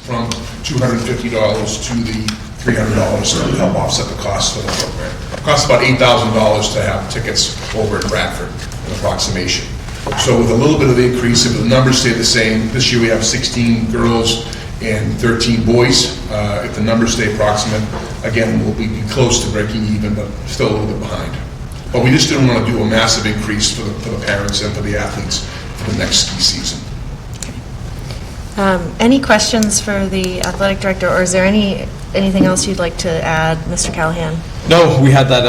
from $250 to the $300 to help offset the cost for the program. It costs about $8,000 to have tickets over in Bradford, an approximation. So with a little bit of the increase, if the numbers stay the same, this year we have 16 girls and 13 boys. If the numbers stay approximate, again, we'll be close to breaking even, but still a little bit behind. But we just didn't want to do a massive increase for the parents and for the athletes for the next ski season. Any questions for the athletic director, or is there anything else you'd like to add, Mr. Callahan? No, we had that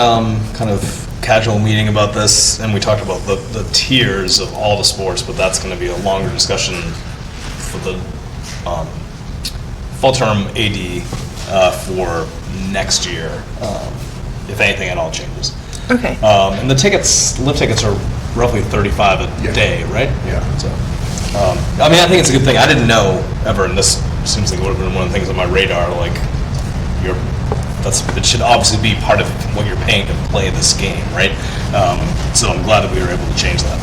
kind of casual meeting about this, and we talked about the tiers of all the sports, but that's going to be a longer discussion for the full-term AD for next year, if anything at all changes. Okay. And the tickets, lift tickets are roughly $35 a day, right? Yeah. So, I mean, I think it's a good thing. I didn't know ever, and this seems like it would have been one of the things on my radar, like, it should obviously be part of what you're paying to play this game, right? So I'm glad that we were able to change that.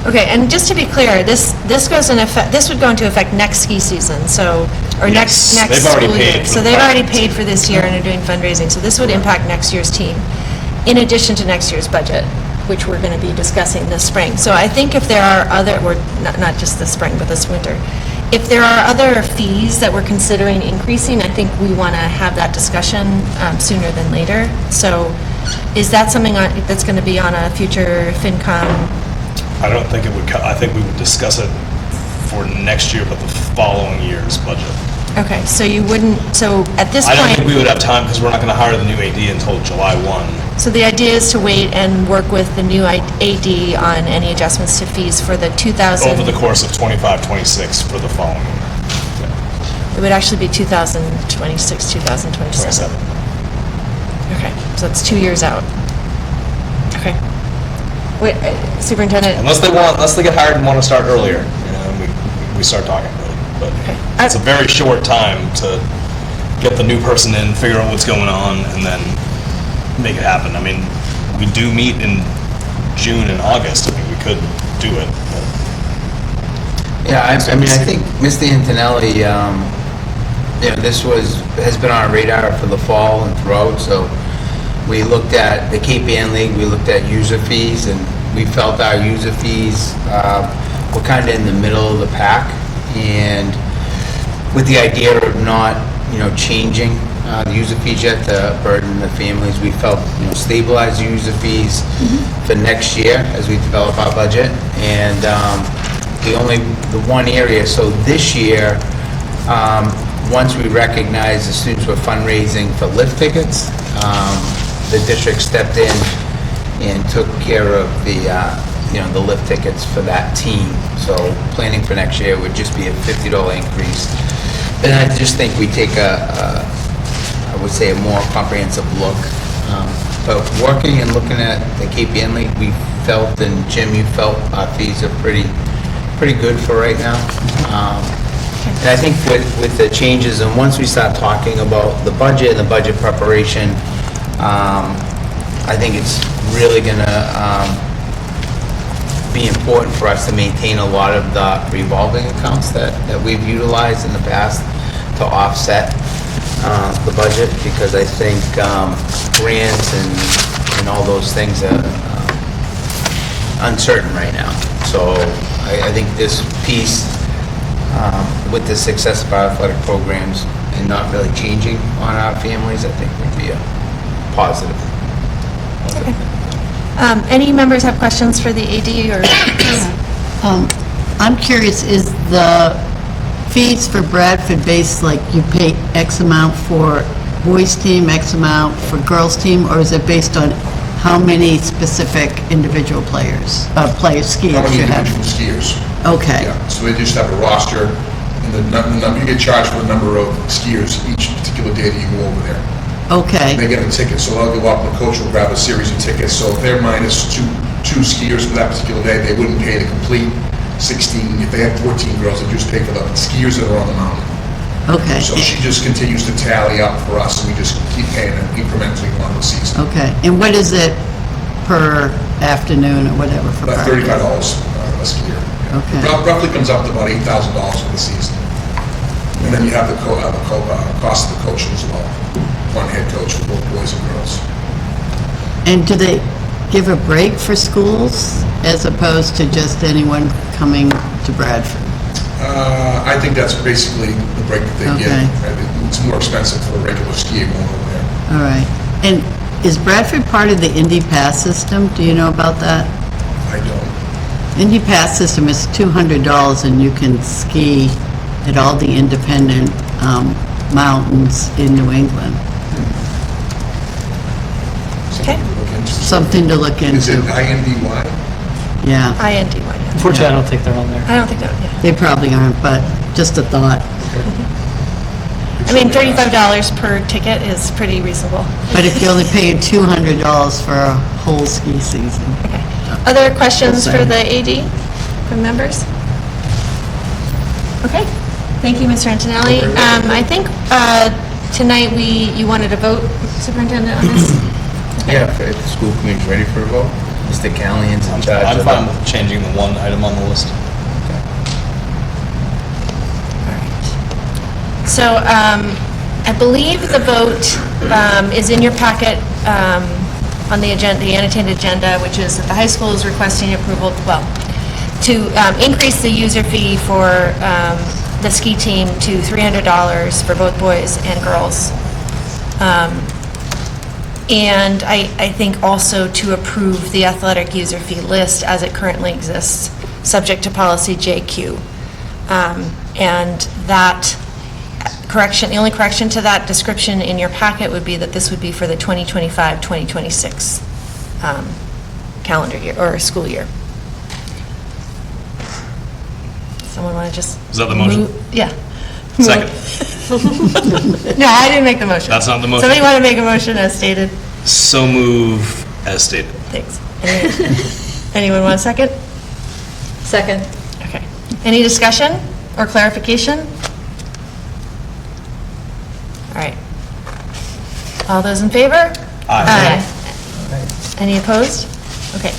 Okay, and just to be clear, this goes in effect. This would go into effect next ski season, Yes, next they've already school paid year. for So the they've already product. paid for this year and are doing fundraising. So this would impact next year's team, in addition to next year's budget, which we're going to be discussing this spring. So I think if there are not just this spring, but this winter, if there are other fees that we're considering increasing, I think we want to have that discussion sooner than later. So is that something that's going to be on a future FinCom? I don't think it would, I think we would discuss it for next year, but the following year's budget. Okay, so you wouldn't, so at this I don't think point, we would have time, because we're not going to hire the new AD until July 1. so the idea is to wait and work with the new AD on any adjustments to fees for the 2000. Over the course of 25-26 for the following year. It would actually be 2026, 2027. 27. Okay, so that's 2 years out. Okay. Wait, Superintendent? Unless they get hired and want to start earlier, we start talking about it. But Okay. it's a very short time to get the new person in, figure out what's going on, and then make it happen. I mean, we do meet in June and August. I mean, we could do it. Yeah, I mean, I think Mr. Antonelli, this has been on our radar for the fall and throughout, so we looked at the KPN League, we looked at user fees, and we felt our user fees were kind of in the middle of the pack, and with the idea of not, changing the user fees yet to burden the families, we felt, stabilize the user fees for next year as we develop our budget, and the one area, so this year, once we recognized the students were fundraising for lift tickets, the district stepped in and took care of the lift tickets for that team. So planning for next year would just be a $50 increase. And I just think we take I would say a more comprehensive look. But working and looking at the KPN League, we felt, and Jim, you felt our fees are pretty good for right now. And I think with the changes, and once we start talking about the budget and the budget preparation, I think it's really going to be important for us to maintain a lot of the revolving accounts that we've utilized in the past to offset the budget, because I think grants and all those things are uncertain right now. So I think this piece, with the success of our athletic programs and not really changing on our families, I think would be a positive. Okay. Any members have questions for the AD or? I'm curious, is the fees for Bradford based, like you pay X amount for boys team, X amount for girls team, or is it based on how many specific individual skiers How many you have? individual skiers? Okay, Yeah, so they just have a roster, and the number, you get charged for the number of skiers each particular day that you go over there. okay, They get a ticket, so they'll go up, and the coach will grab a series of tickets. So if they're minus two skiers for that particular day, they wouldn't pay the complete 16. If they have 14 girls, they just pay for the skiers that are on the mountain. okay, So she just continues to tally up for us, and we just keep paying it incrementally along the season. okay. And what is it per afternoon or whatever for About practice? $35 a skier. Okay. Roughly comes up to about $8,000 for the season. And then you have the cost of the coaching as well. One head coach for both boys and girls. And do they give a break for schools as opposed to just anyone coming to Bradford? I think that's basically the break that they Okay. get. It's more expensive for a regular skier going over there. All right. And is Bradford part of the Indy Pass system? Do you know about that? I don't. Indy Pass system is $200 and you can ski at all the independent mountains in New England. Okay. Something to look Is it into. INDY? Yeah, IND one. Unfortunately, I don't think they're on there. I don't think that, yeah. they probably aren't, but just a thought. I mean, $35 per ticket is pretty reasonable. But if you're only paying $200 for a whole ski season. Okay. Other questions for the AD from members? Okay. Thank you, Mr. Antonelli. I think tonight you wanted to vote, Superintendent, on this? Yeah, if the school committee's ready for a vote, Mr. Callahan's in charge I'm of fine that. with changing the one item on the list. All right. So I believe the vote is in your packet on the agenda, the annotated agenda, which is that the high school is requesting approval, well, to increase the user fee for the ski team to $300 for both boys and girls. And I think also to approve the athletic user fee list as it currently exists, subject to policy JQ. And that correction, the only correction to that description in your packet would be that this would be for the 2025-2026 calendar year, or school year. Someone want to just? Is that the motion? Yeah. Second. No, I didn't make the motion. That's not the motion. Somebody want to make a motion as stated? So move as stated. Thanks. Anyone want a second? Second. Okay. Any discussion or clarification? All right. All those in favor? Aye. Any opposed? Okay.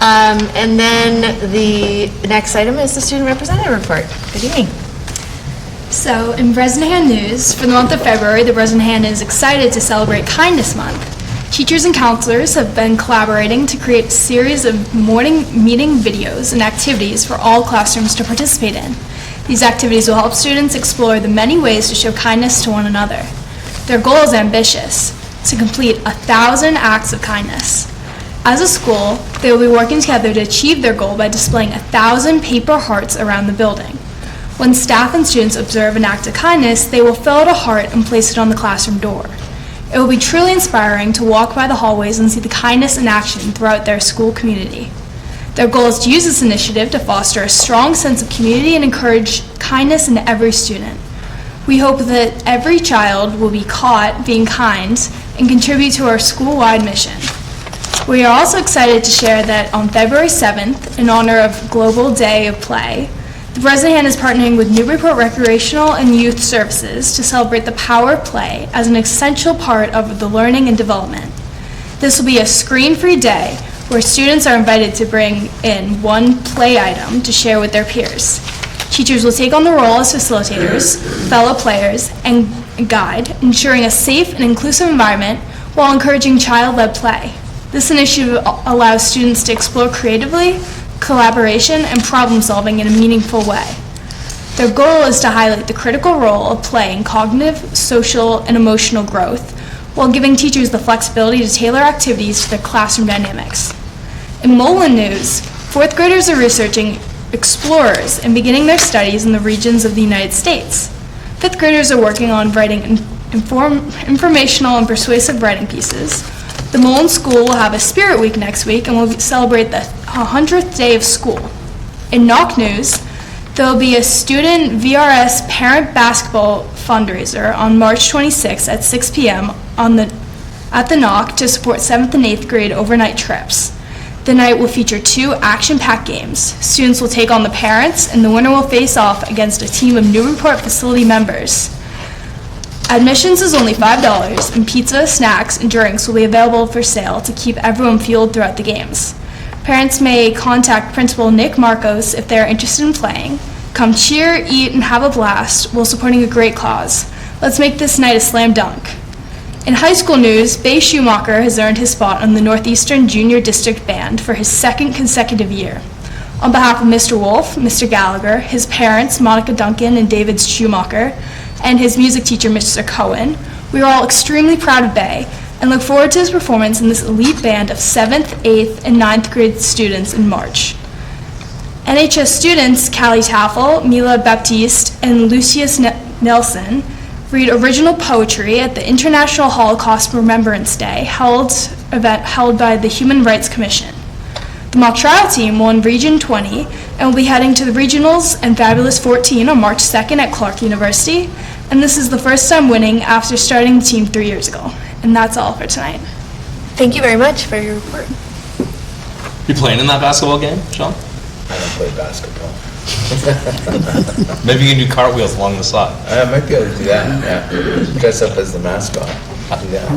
And then the next item is the student representative report. Good evening. So, in Bresnahan news, for the month of February, the Bresnahan is excited to celebrate Kindness Month. Teachers and counselors have been collaborating to create a series of morning meeting videos and activities for all classrooms to participate in. These activities will help students explore the many ways to show kindness to one another. Their goal is ambitious, to complete 1,000 acts of kindness. As a school, they will be working together to achieve their goal by displaying 1,000 paper hearts around the building. When staff and students observe an act of kindness, they will fill out a heart and place it on the classroom door. It will be truly inspiring to walk by the hallways and see the kindness in action throughout their school community. Their goal is to use this initiative to foster a strong sense of community and encourage kindness in every student. We hope that every child will be caught being kind and contribute to our school-wide mission. We are also excited to share that on February 7th, in honor of Global Day of Play, the Bresnahan is partnering with Newburyport Recreational and Youth Services to celebrate the power of play as an essential part of the learning and development. This will be a screen-free day where students are invited to bring in one play item to share with their peers. Teachers will take on the role as facilitators, fellow players, and guide, ensuring a safe and inclusive environment while encouraging child-led play. This initiative allows students to explore creatively, collaboration, and problem-solving in a meaningful way. Their goal is to highlight the critical role of play in cognitive, social, and emotional growth, while giving teachers the flexibility to tailor activities to their classroom dynamics. In Mullen News, fourth graders are researching explorers and beginning their studies in the regions of the United States. Fifth graders are working on writing informational and persuasive writing pieces. The Mullen School will have a Spirit Week next week and will celebrate the 100th day of school. In Knock News, there will be a student VRS parent basketball fundraiser on March 26th at 6 p.m. at the Knock to support 7th and 8th grade overnight trips. The night will feature 2 action-packed games. Students will take on the parents, and the winner will face off against a team of Newburyport facility members. Admissions is only $5, and pizza, snacks, and drinks will be available for sale to keep everyone fueled throughout the games. Parents may contact Principal Nick Marcos if they are interested in playing. Come cheer, eat, and have a blast while supporting a great cause. Let's make this night a slam dunk. In high school news, Bay Schumacher has earned his spot on the Northeastern Junior District Band for his second consecutive year. On behalf of Mr. Wolf, Mr. Gallagher, his parents, Monica Duncan and David Schumacher, and his music teacher, Mr. Cohen, we are all extremely proud of Bay and look forward to his performance in this elite band of 7th, 8th, and 9th grade students in March. NHS students Callie Taffel, Mila Baptiste, and Lucius Nelson read original poetry at the International Holocaust Remembrance Day event held by the Human Rights Commission. The mock trial team won Region 20 and will be heading to the Regionals and Fabulous 14 on March 2nd at Clark University, and this is the first time winning after starting the team 3 years ago. And that's all for tonight. Thank you very much for your report. You playing in that basketball game, Sean? I don't play basketball. Maybe you can do cartwheels along the side. I might be able to do that, yeah. Dress up as the mascot. Do that.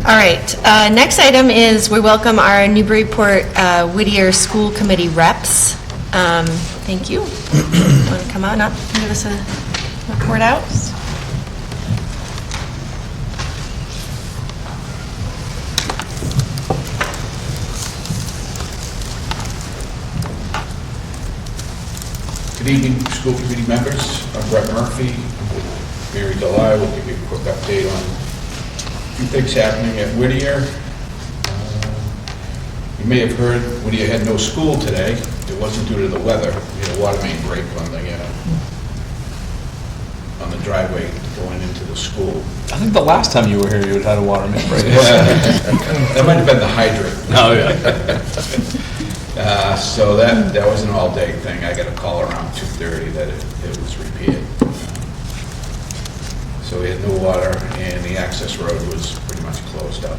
All right, next item is we welcome our Newburyport Whittier School Committee reps. Thank you. Want to come on up and give us a report out? Good evening, school committee members. I'm Brett Murphy. I'm with Mary Delay. We'll give you a quick update on a few things happening at Whittier. You may have heard Whittier had no school today. It wasn't due to the weather. We had a water main break on the driveway going into the school. I think the last time you were here, you had a water main break. That might have been the hydrant. Oh, yeah. So that was an all-day thing. I got a call around 2:30 that it was repaired. So we had no water, and the access road was pretty much closed up.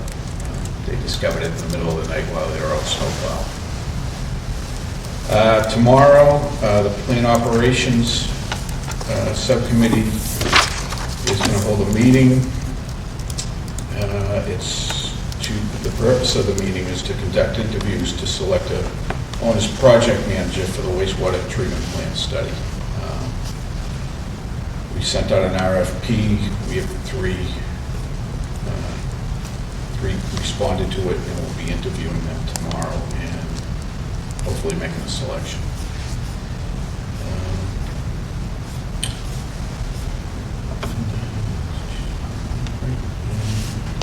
They discovered it in the middle of the night while they were out snowplow. Tomorrow, the plant operations subcommittee is going to hold a meeting. The purpose of the meeting is to conduct interviews to select a owner's project manager for the wastewater treatment plant study. We sent out an RFP. We have three responded to it, and we'll be interviewing them tomorrow and hopefully making a selection.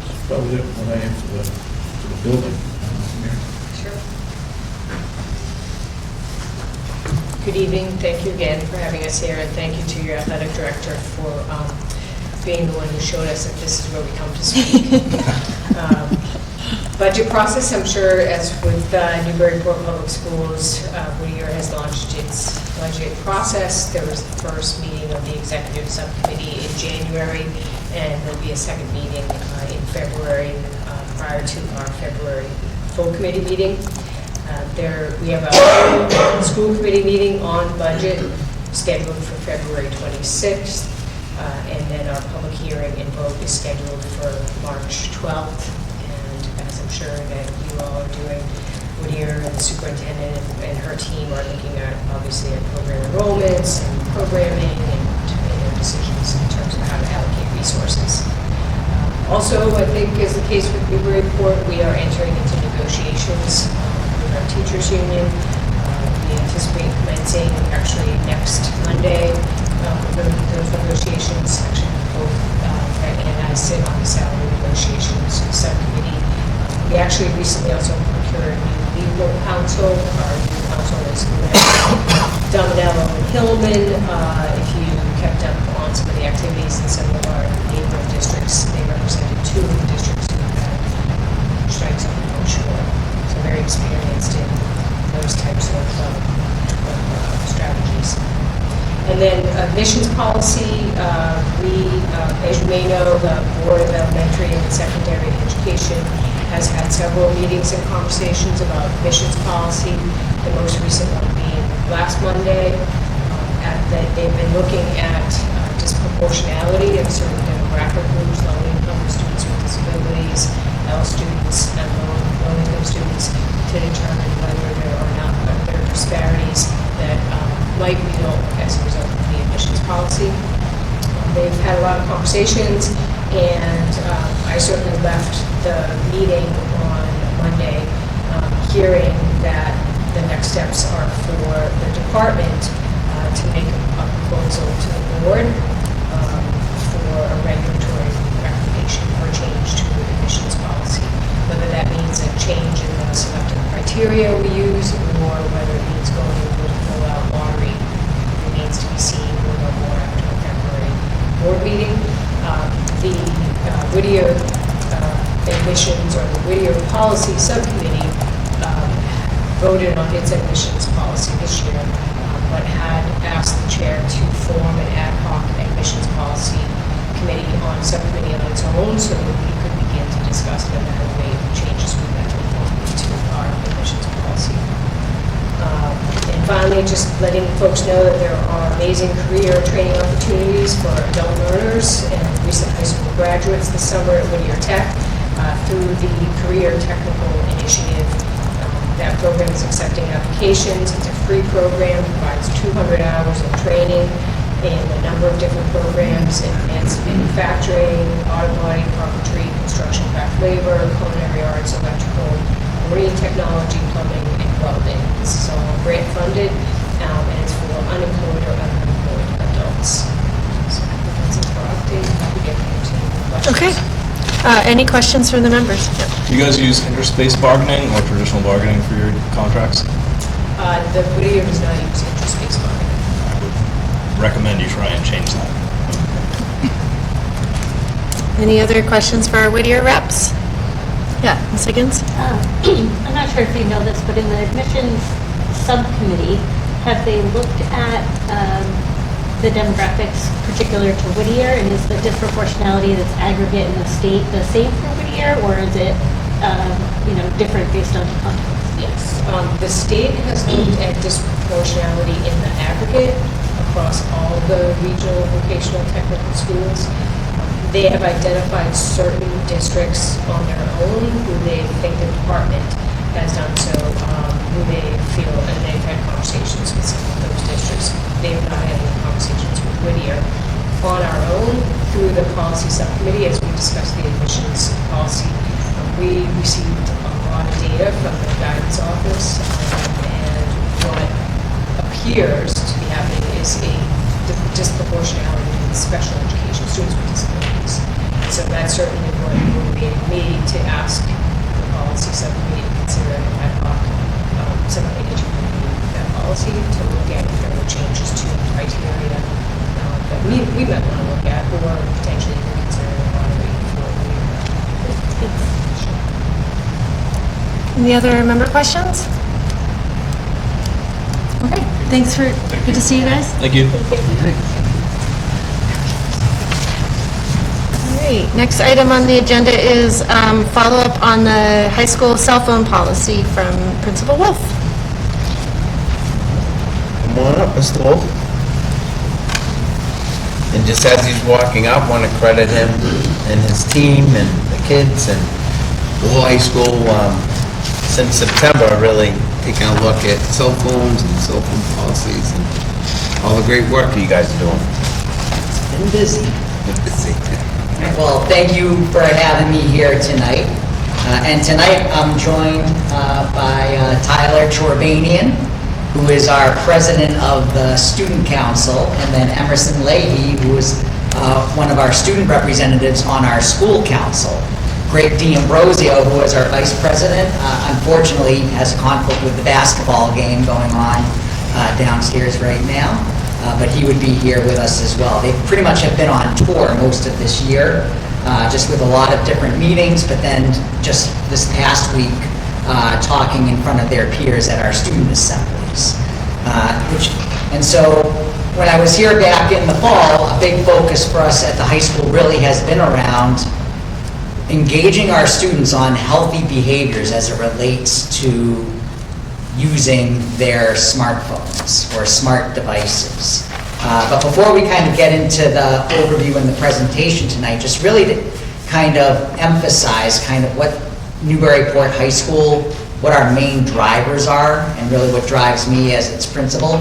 That's probably it, what I have for the building. Good evening. Thank you again for having us here, and thank you to your athletic director for being the one who showed us that this is where we come to speak. Budget process, I'm sure, as with Newburyport Public Schools, Whittier has launched its budget process. There was the first meeting of the executive subcommittee in January, and there'll be a second meeting in February prior to our February full committee meeting. We have a school committee meeting on budget scheduled for February 26th, and then our public hearing and vote is scheduled for March 12th. And as I'm sure that you all are doing, Whittier and the superintendent and her team are looking at, obviously, at program enrollments and programming and their decisions in terms of how to allocate resources. Also, I think, as the case with Newburyport, we are entering into negotiations with our teachers union. We anticipate commencing actually next Monday those negotiations. Actually, both Brett and I sit on the salary negotiations subcommittee. We actually recently also procured a new legal counsel. Our new counsel is Dominello and Hillman. If you kept up on some of the activities in some of our neighboring districts, they represented two of the districts who had strikes on the North Shore. So very experienced in those types of strategies. And then admissions policy, as you may know, the Board of Elementary and Secondary Education has had several meetings and conversations about admissions policy, the most recent one being last Monday. They've been looking at disproportionality of certain demographic groups, low-income students with disabilities, L students, and low-income students, to determine whether there are not there are disparities that might result as a result of the admissions policy. They've had a lot of conversations, and I certainly left the meeting on Monday hearing that the next steps are for the department to make a proposal to the board for a regulatory recommendation or change to the admissions policy. Whether that means a change in the selective criteria we use, or whether it means going with a full-out lottery, remains to be seen. We'll know more after the February board meeting. The Whittier admissions, or the Whittier policy subcommittee, voted on its admissions policy this year, but had asked the chair to form an ad hoc admissions policy committee on subcommittee on its own, so that we could begin to discuss and evaluate changes we might make to our admissions policy. And finally, just letting folks know that there are amazing career training opportunities for adult learners and recent high school graduates this summer at Whittier Tech through the Career Technical Initiative. That program is accepting applications. It's a free program, provides 200 hours of training in a number of different programs in advanced manufacturing, auto body, carpentry, construction, craft labor, culinary arts, electrical, marine technology, plumbing, and welding. This is all grant funded, and it's for unemployed or underemployed adults. So I think that's it for our update. Happy to get into questions. Okay. Any questions from the members? Yep. Do you guys use interest-based bargaining or traditional bargaining for your contracts? The Whittier does not use interest-based bargaining. I would recommend you try and change that. Any other questions for our Whittier reps? Yeah, Ms. Higgins? I'm not sure if you know this, but in the admissions subcommittee, have they looked at the demographics particular to Whittier, and is the disproportionality that's aggregate in the state the same for Whittier, or is it, different based on context? Yes. The state has looked at disproportionality in the aggregate across all the regional vocational technical schools. They have identified certain districts on their own who they think the department has done so, who they feel, and they've had conversations with some of those districts. They have not had any conversations with Whittier. On our own, through the policy subcommittee, as we discussed the admissions policy, we received a lot of data from the guidance office, and what appears to be happening is a disproportionality in special education students with disabilities. So that's certainly what motivated me to ask the policy subcommittee to consider an ad hoc subcommittee to review that policy, to look at if there were changes to the criteria that we might want to look at, or potentially even consider a lottery for the Any other member questions? Okay, thanks for, good to see you guys. Thank you. All right, next item on the agenda is follow-up on the high school cell phone policy from Principal Wolf. Come on up, Mr. Wolf. And just as he's walking up, I want to credit him and his team and the kids and the whole high school. Since September, really taking a look at cell phones and cell phone policies and all the great work that you guys are doing. Been busy. Well, thank you for having me here tonight. And tonight I'm joined by Tyler Chorbanian, who is our president of the Student Council, and then Emerson Leahy, who is one of our student representatives on our school council. Greg D'Ambrosio, who is our vice president, unfortunately has a conflict with the basketball game going on downstairs right now, but he would be here with us as well. They pretty much have been on tour most of this year, just with a lot of different meetings, but then just this past week, talking in front of their peers at our student assemblies. And so when I was here back in the fall, a big focus for us at the high school really has been around engaging our students on healthy behaviors as it relates to using their smartphones or smart devices. But before we kind of get into the overview and the presentation tonight, just really to kind of emphasize kind of what Newburyport High School, what our main drivers are, and really what drives me as its principal.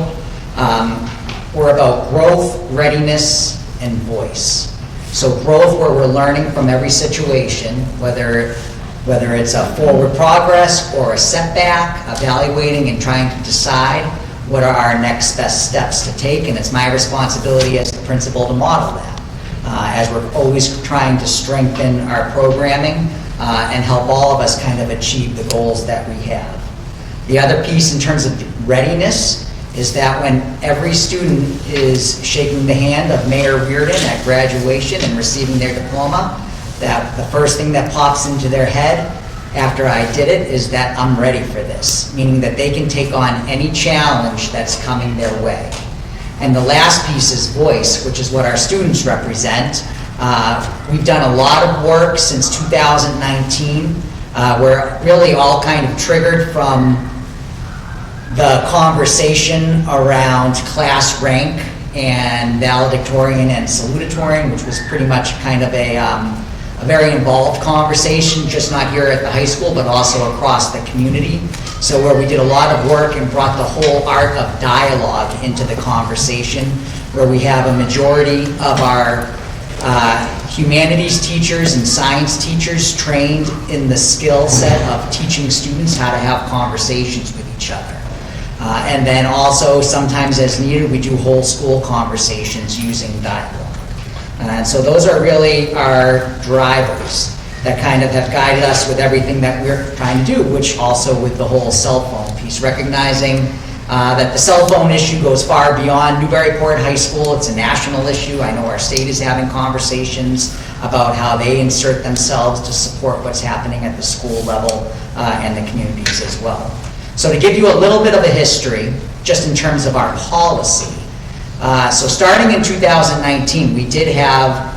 were about growth, readiness, and voice. So growth, where we're learning from every situation, whether it's a forward progress or a setback, evaluating and trying to decide what are our next best steps to take, and it's my responsibility as the principal to model that, as we're always trying to strengthen our programming and help all of us kind of achieve the goals that we have. The other piece in terms of readiness is that when every student is shaking the hand of Mayor Reardon at graduation and receiving their diploma, that the first thing that pops into their head after I did it is that I'm ready for this, meaning that they can take on any challenge that's coming their way. And the last piece is voice, which is what our students represent. We've done a lot of work since 2019. We're really all kind of triggered from the conversation around class rank and valedictorian and salutatorian, which was pretty much kind of a very involved conversation, just not here at the high school, but also across the community. So where we did a lot of work and brought the whole art of dialogue into the conversation, where we have a majority of our humanities teachers and science teachers trained in the skill set of teaching students how to have conversations with each other. And then also, sometimes as needed, we do whole school conversations using dialogue. And so those are really our drivers that kind of have guided us with everything that we're trying to do, which also with the whole cell phone piece, recognizing that the cell phone issue goes far beyond Newburyport High School. It's a national issue. I know our state is having conversations about how they insert themselves to support what's happening at the school level and the communities as well. So to give you a little bit of a history, just in terms of our policy, so starting in 2019, we did have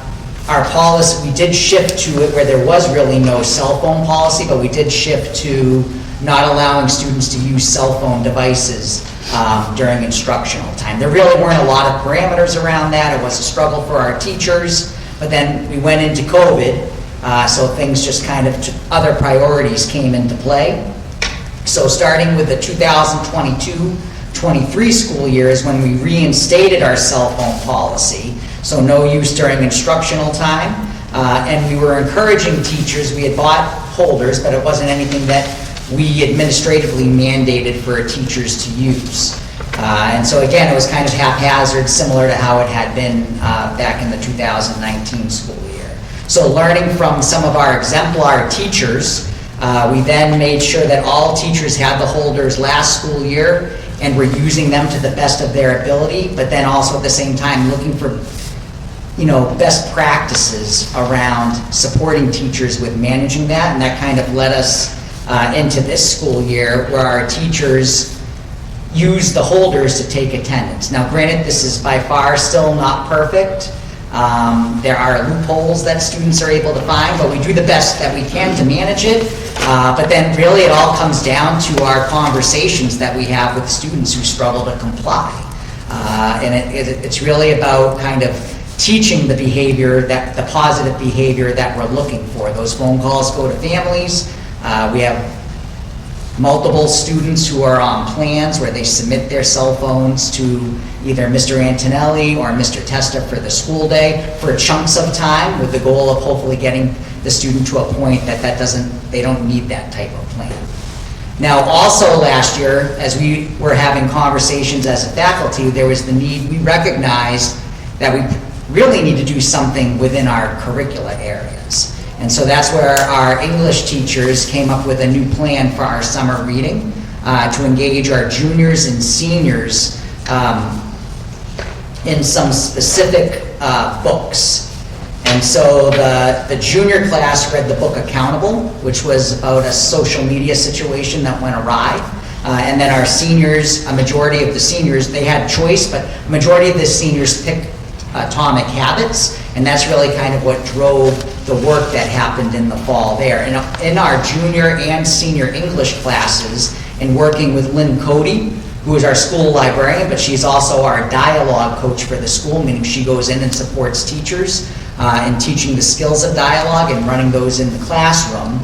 our policy, we did shift to it where there was really no cell phone policy, but we did shift to not allowing students to use cell phone devices during instructional time. There really weren't a lot of parameters around that. It was a struggle for our teachers, but then we went into COVID, so things just kind of, other priorities came into play. So starting with the 2022-23 school year is when we reinstated our cell phone policy, so no use during instructional time, and we were encouraging teachers. We had bought holders, but it wasn't anything that we administratively mandated for teachers to use. And so again, it was kind of haphazard, similar to how it had been back in the 2019 school year. So learning from some of our exemplar teachers, we then made sure that all teachers had the holders last school year and were using them to the best of their ability, but then also at the same time looking for, best practices around supporting teachers with managing that, and that kind of led us into this school year where our teachers use the holders to take attendance. Now granted, this is by far still not perfect. There are loopholes that students are able to find, but we do the best that we can to manage it. But then really it all comes down to our conversations that we have with students who struggle to comply. And it's really about kind of teaching the behavior, the positive behavior that we're looking for. Those phone calls go to families. We have multiple students who are on plans where they submit their cell phones to either Mr. Antonelli or Mr. Testa for the school day for chunks of time, with the goal of hopefully getting the student to a point that they don't need that type of plan. Now also last year, as we were having conversations as a faculty, there was the need, we recognized that we really need to do something within our curricula areas. And so that's where our English teachers came up with a new plan for our summer reading to engage our juniors and seniors in some specific books. And so the junior class read the book Accountable, which was about a social media situation that went awry. And then our seniors, a majority of the seniors, they had choice, but a majority of the seniors picked Atomic Habits, and that's really kind of what drove the work that happened in the fall there. In our junior and senior English classes, in working with Lynn Cody, who is our school librarian, but she's also our dialogue coach for the school, meaning she goes in and supports teachers in teaching the skills of dialogue and running those in the classroom.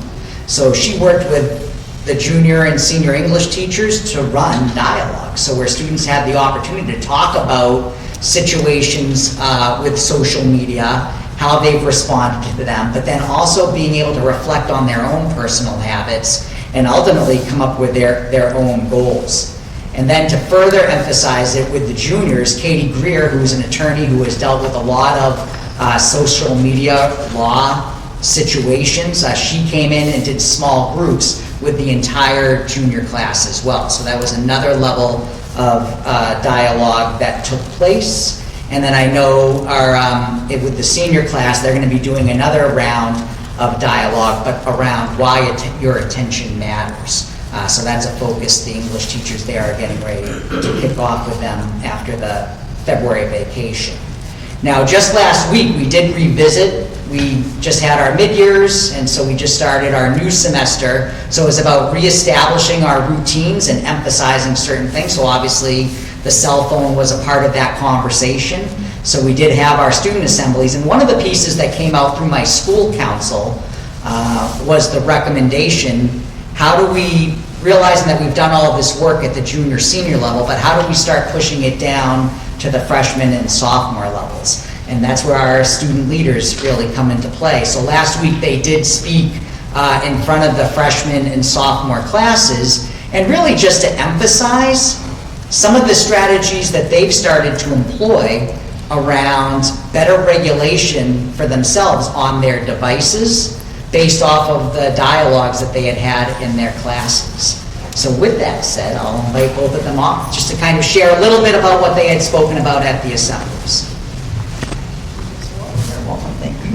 So she worked with the junior and senior English teachers to run dialogue. So where students have the opportunity to talk about situations with social media, how they've responded to them, but then also being able to reflect on their own personal habits and ultimately come up with their own goals. And then to further emphasize it with the juniors, Katie Greer, who's an attorney who has dealt with a lot of social media law situations, she came in and did small groups with the entire junior class as well. So that was another level of dialogue that took place. And then I know with the senior class, they're going to be doing another round of dialogue, but around why your attention matters. So that's a focus the English teachers there are getting ready to kick off with them after the February vacation. Now, just last week, we did revisit. We just had our mid-years, and so we just started our new semester. So it was about reestablishing our routines and emphasizing certain things. So obviously, the cell phone was a part of that conversation. So we did have our student assemblies, and one of the pieces that came out through my school council was the recommendation, how do we, realizing that we've done all of this work at the junior, senior level, but how do we start pushing it down to the freshman and sophomore levels? And that's where our student leaders really come into play. So last week they did speak in front of the freshman and sophomore classes, and really just to emphasize some of the strategies that they've started to employ around better regulation for themselves on their devices based off of the dialogues that they had had in their classes. So with that said, I'll invite both of them off just to kind of share a little bit about what they had spoken about at the assemblies. You're welcome, thank you.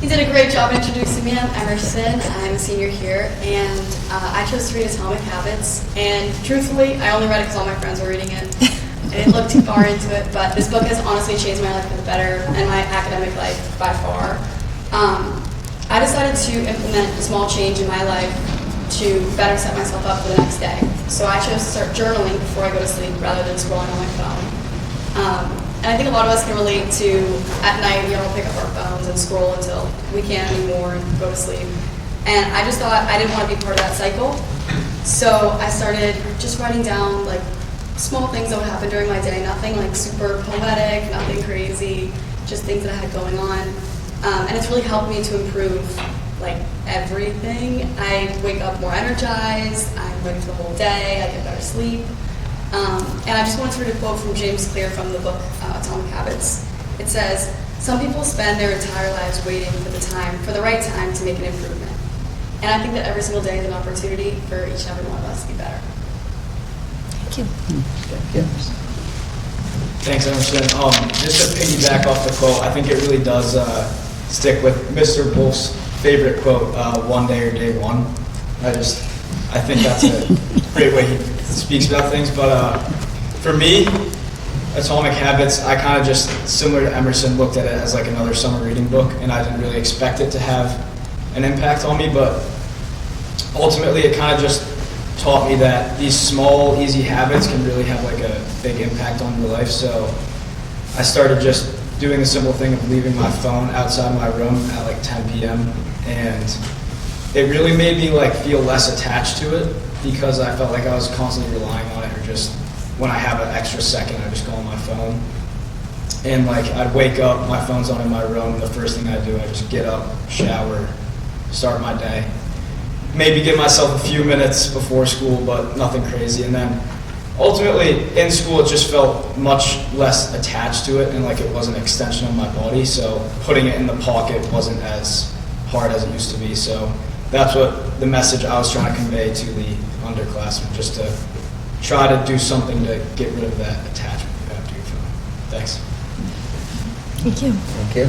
You did a great job introducing me. I'm Emerson. I'm a senior here, and I chose to read Atomic Habits. And truthfully, I only read it because all my friends were reading it. I didn't look too far into it, but this book has honestly changed my life for the better and my academic life by far. I decided to implement a small change in my life to better set myself up for the next day. So I chose to start journaling before I go to sleep rather than scrolling on my phone. And I think a lot of us can relate to at night we all pick up our phones and scroll until we can't anymore and go to sleep. And I just thought I didn't want to be part of that cycle. So I started just writing down like small things that would happen during my day, nothing like super poetic, nothing crazy, just things that I had going on. And it's really helped me to improve like everything. I wake up more energized, I'm ready for the whole day, I get better sleep. And I just wanted to read a quote from James Clear from the book Atomic Habits. It says, "Some people spend their entire lives waiting for the right time to make an improvement." And I think that every single day is an opportunity for each and every one of us to be better. Thank you. Thanks, Emerson. Just to piggyback off the quote, I think it really does stick with Mr. Wolf's favorite quote, "One day or day one." I think that's a great way he speaks about things. But for me, Atomic Habits, I kind of just, similar to Emerson, looked at it as like another summer reading book, and I didn't really expect it to have an impact on me, but ultimately it kind of just taught me that these small, easy habits can really have like a big impact on your life. So I started just doing the simple thing of leaving my phone outside my room at like 10 p.m. and it really made me like feel less attached to it because I felt like I was constantly relying on it, or just when I have an extra second, I just go on my phone. And like I'd wake up, my phone's on in my room, the first thing I do, I just get up, shower, start my day. Maybe give myself a few minutes before school, but nothing crazy. And then ultimately in school, it just felt much less attached to it, and like it was an extension of my body. So putting it in the pocket wasn't as hard as it used to be. So that's what the message I was trying to convey to the underclassmen, just to try to do something to get rid of that attachment you have to your phone. Thanks. Thank you. Thank you.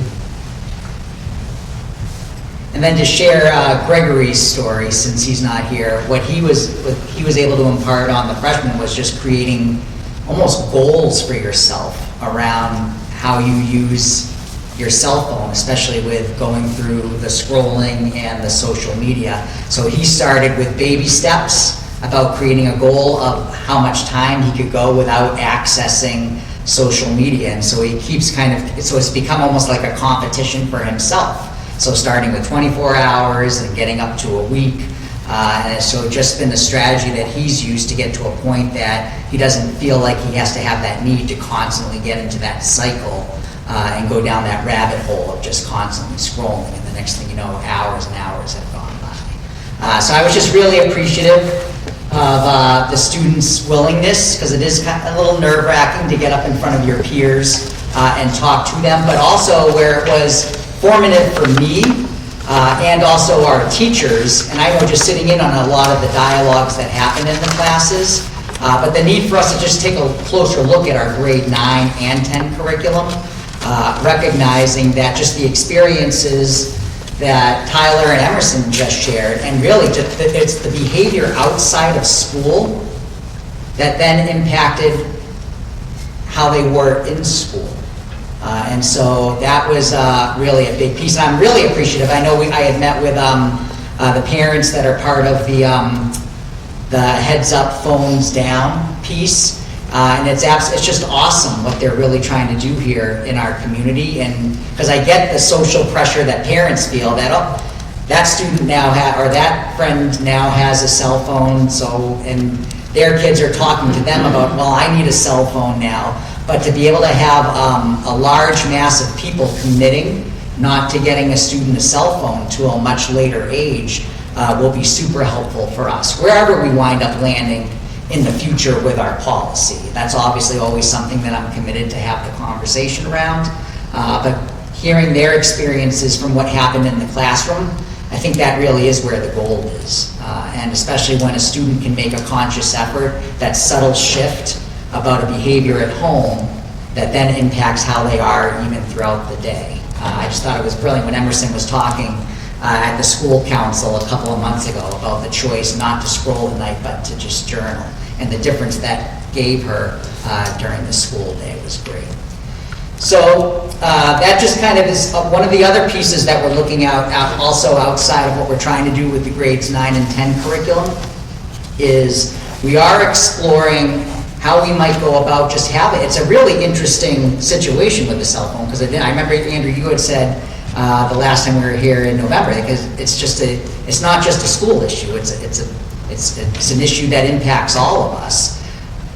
And then to share Gregory's story, since he's not here, what he was able to impart on the freshmen was just creating almost goals for yourself around how you use your cell phone, especially with going through the scrolling and the social media. So he started with baby steps about creating a goal of how much time he could go without accessing social media. And so he keeps so it's become almost like a competition for himself. So starting with 24 hours and getting up to a week, And so just been a strategy that he's used to get to a point that he doesn't feel like he has to have that need to constantly get into that cycle and go down that rabbit hole of just constantly scrolling. And the next thing you know, hours and hours have gone by. So I was just really appreciative of the students' willingness, because it is kind of a little nerve-wracking to get up in front of your peers and talk to them, but also where it was formative for me and also our teachers, and I know just sitting in on a lot of the dialogues that happen in the classes, but the need for us to just take a closer look at our grade 9 and 10 curriculum, recognizing that just the experiences that Tyler and Emerson just shared, and really just it's the behavior outside of school that then impacted how they were in school. And so that was really a big piece, and I'm really appreciative. I know I had met with the parents that are part of the heads up, phones down piece, and it's just awesome what they're really trying to do here in our community. And because I get the social pressure that parents feel that that student now or that friend now has a cell phone, so and their kids are talking to them about, well, I need a cell phone now. But to be able to have a large mass of people committing not to getting a student a cell phone to a much later age will be super helpful for us, wherever we wind up landing in the future with our policy. That's obviously always something that I'm committed to have the conversation around. But hearing their experiences from what happened in the classroom, I think that really is where the gold is. And especially when a student can make a conscious effort, that subtle shift about a behavior at home that then impacts how they are even throughout the day. I just thought it was brilliant when Emerson was talking at the school council a couple of months ago about the choice not to scroll at night but to just journal, and the difference that gave her during the school day was great. So that just kind of is one of the other pieces that we're looking at also outside of what we're trying to do with the grades 9 and 10 curriculum is we are exploring how we might go about just having, it's a really interesting situation with the cell phone, because I remember, Andrew, you had said the last time we were here in November, because it's not just a school issue, it's an issue that impacts all of us.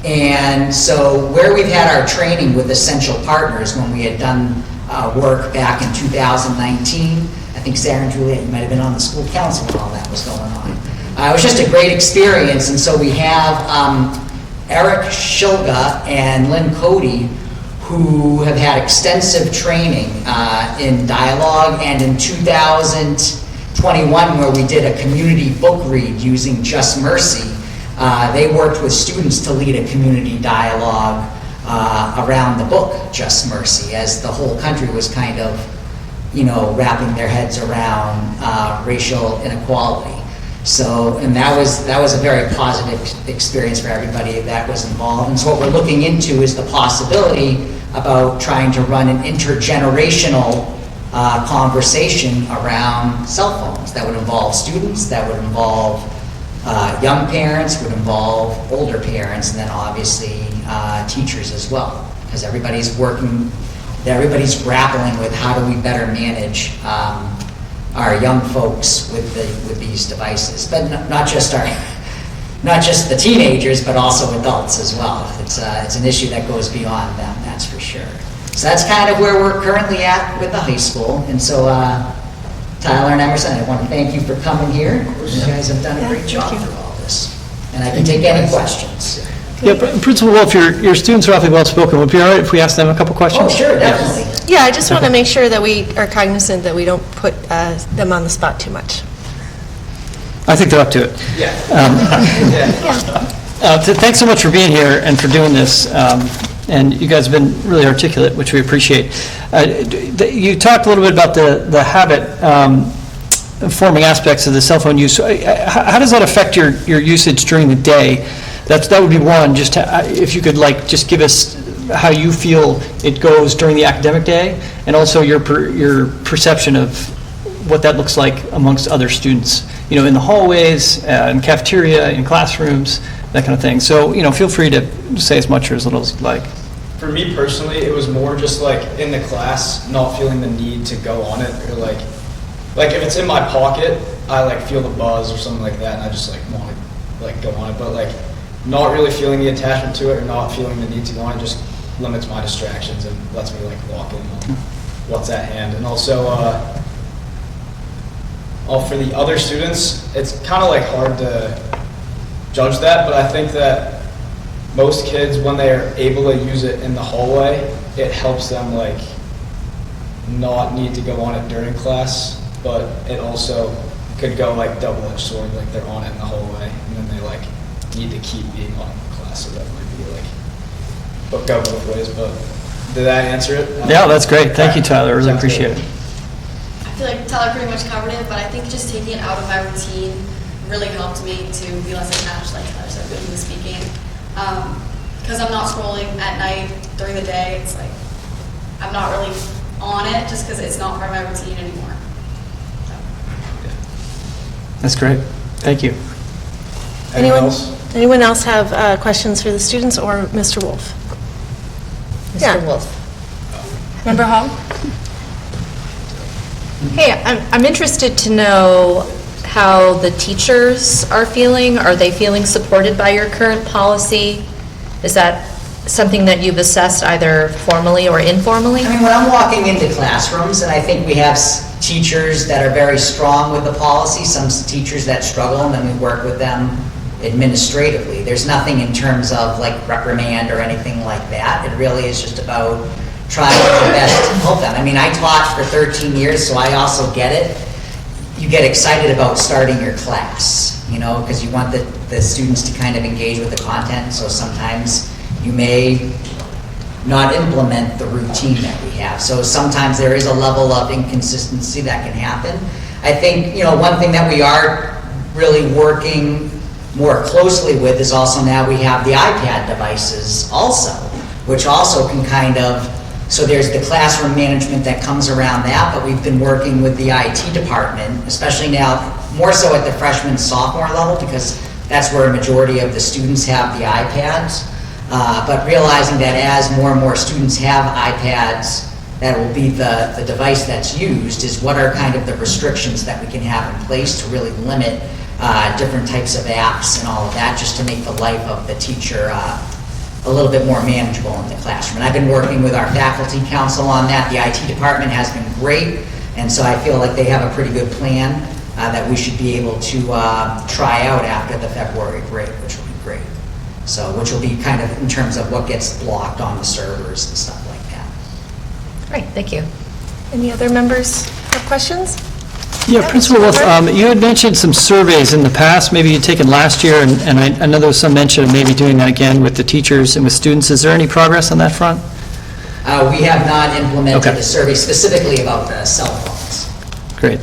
And so where we've had our training with essential partners when we had done work back in 2019, I think Sarah and Juliet, you might have been on the school council when all that was going on. It was just a great experience, and so we have Eric Shilga and Lynn Cody, who have had extensive training in dialogue, and in 2021, where we did a community book read using Just Mercy, they worked with students to lead a community dialogue around the book Just Mercy, as the whole country was kind of, wrapping their heads around racial inequality. So, and that was a very positive experience for everybody that was involved. And so what we're looking into is the possibility about trying to run an intergenerational conversation around cell phones that would involve students, that would involve young parents, would involve older parents, and then obviously teachers as well, because everybody's grappling with how do we better manage our young folks with these devices, but not just the teenagers, but also adults as well. It's an issue that goes beyond them, that's for sure. So that's kind of where we're currently at with the high school. And so Tyler and Emerson, I want to thank you for coming here. You guys have done a great job through all this. And I can take any questions. Yeah, Principal Wolf, your students are awfully well-spoken. Would it be all right if we ask them a couple questions? Oh, sure, definitely. Yeah, I just want to make sure that we are cognizant that we don't put them on the spot too much. I think they're up to it. Yeah. Thanks so much for being here and for doing this. And you guys have been really articulate, which we appreciate. You talked a little bit about the habit-forming aspects of the cell phone use. How does that affect your usage during the day? That would be one. Just if you could just give us how you feel it goes during the academic day, and also your perception of what that looks like amongst other students. In the hallways, in cafeteria, in classrooms, that kind of thing. So feel free to say as much or as little as you'd like. For me personally, it was more just in the class, not feeling the need to go on it, or like if it's in my pocket, I like feel the buzz or something like that, and I just like want to like go on it. But like not really feeling the attachment to it or not feeling the need to go on it just limits my distractions and lets me like lock in on what's at hand. And also, for the other students, it's kind of like hard to judge that, but I think that most kids, when they are able to use it in the hallway, it helps them like not need to go on it during class, but it also could go like double-edged sword, like they're on it in the hallway, and then they like need to keep being on in class, so that might be like, but go both ways. But did that answer it? Yeah, that's great. Thank you, Tyler. I really appreciate it. I feel like Tyler pretty much covered it, but I think just taking it out of my routine really helped me to be less attached, like Tyler said, when he was speaking. Because I'm not scrolling at night during the day. It's like I'm not really on it just because it's not part of my routine anymore. So. That's great. Thank you. Anyone else have questions for the students or Mr. Wolf? Mr. Wolf. Member Hall? Hey, I'm interested to know how the teachers are feeling. Are they feeling supported by your current policy? Is that something that you've assessed either formally or informally? I mean, when I'm walking into classrooms, and I think we have teachers that are very strong with the policy, some teachers that struggle, and then we work with them administratively. There's nothing in terms of like reprimand or anything like that. It really is just about trying our best to help them. I mean, I taught for 13 years, so I also get it. You get excited about starting your class, you know, because you want the students to kind of engage with the content, so sometimes you may not implement the routine that we have. So sometimes there is a level of inconsistency that can happen. I think, you know, one thing that we are really working more closely with is also now we have the iPad devices also, which also can kind of, so there's the classroom management that comes around that, but we've been working with the IT department, especially now, more so at the freshman, sophomore level, because that's where a majority of the students have the iPads. But realizing that as more and more students have iPads, that will be the device that's used, is what are kind of the restrictions that we can have in place to really limit different types of apps and all of that, just to make the life of the teacher a little bit more manageable in the classroom. And I've been working with our faculty council on that. The IT department has been great, and so I feel like they have a pretty good plan that we should be able to try out after the February break, which will be great. So, which will be kind of in terms of what gets blocked on the servers and stuff like that. Great, thank you. Any other members have questions? Yeah, Principal Wolf, you had mentioned some surveys in the past, maybe you'd taken last year, and I know there was some mention of maybe doing that again with the teachers and with students. Is there any progress on that front? We have not implemented Okay. a survey specifically about the cell phones. Great.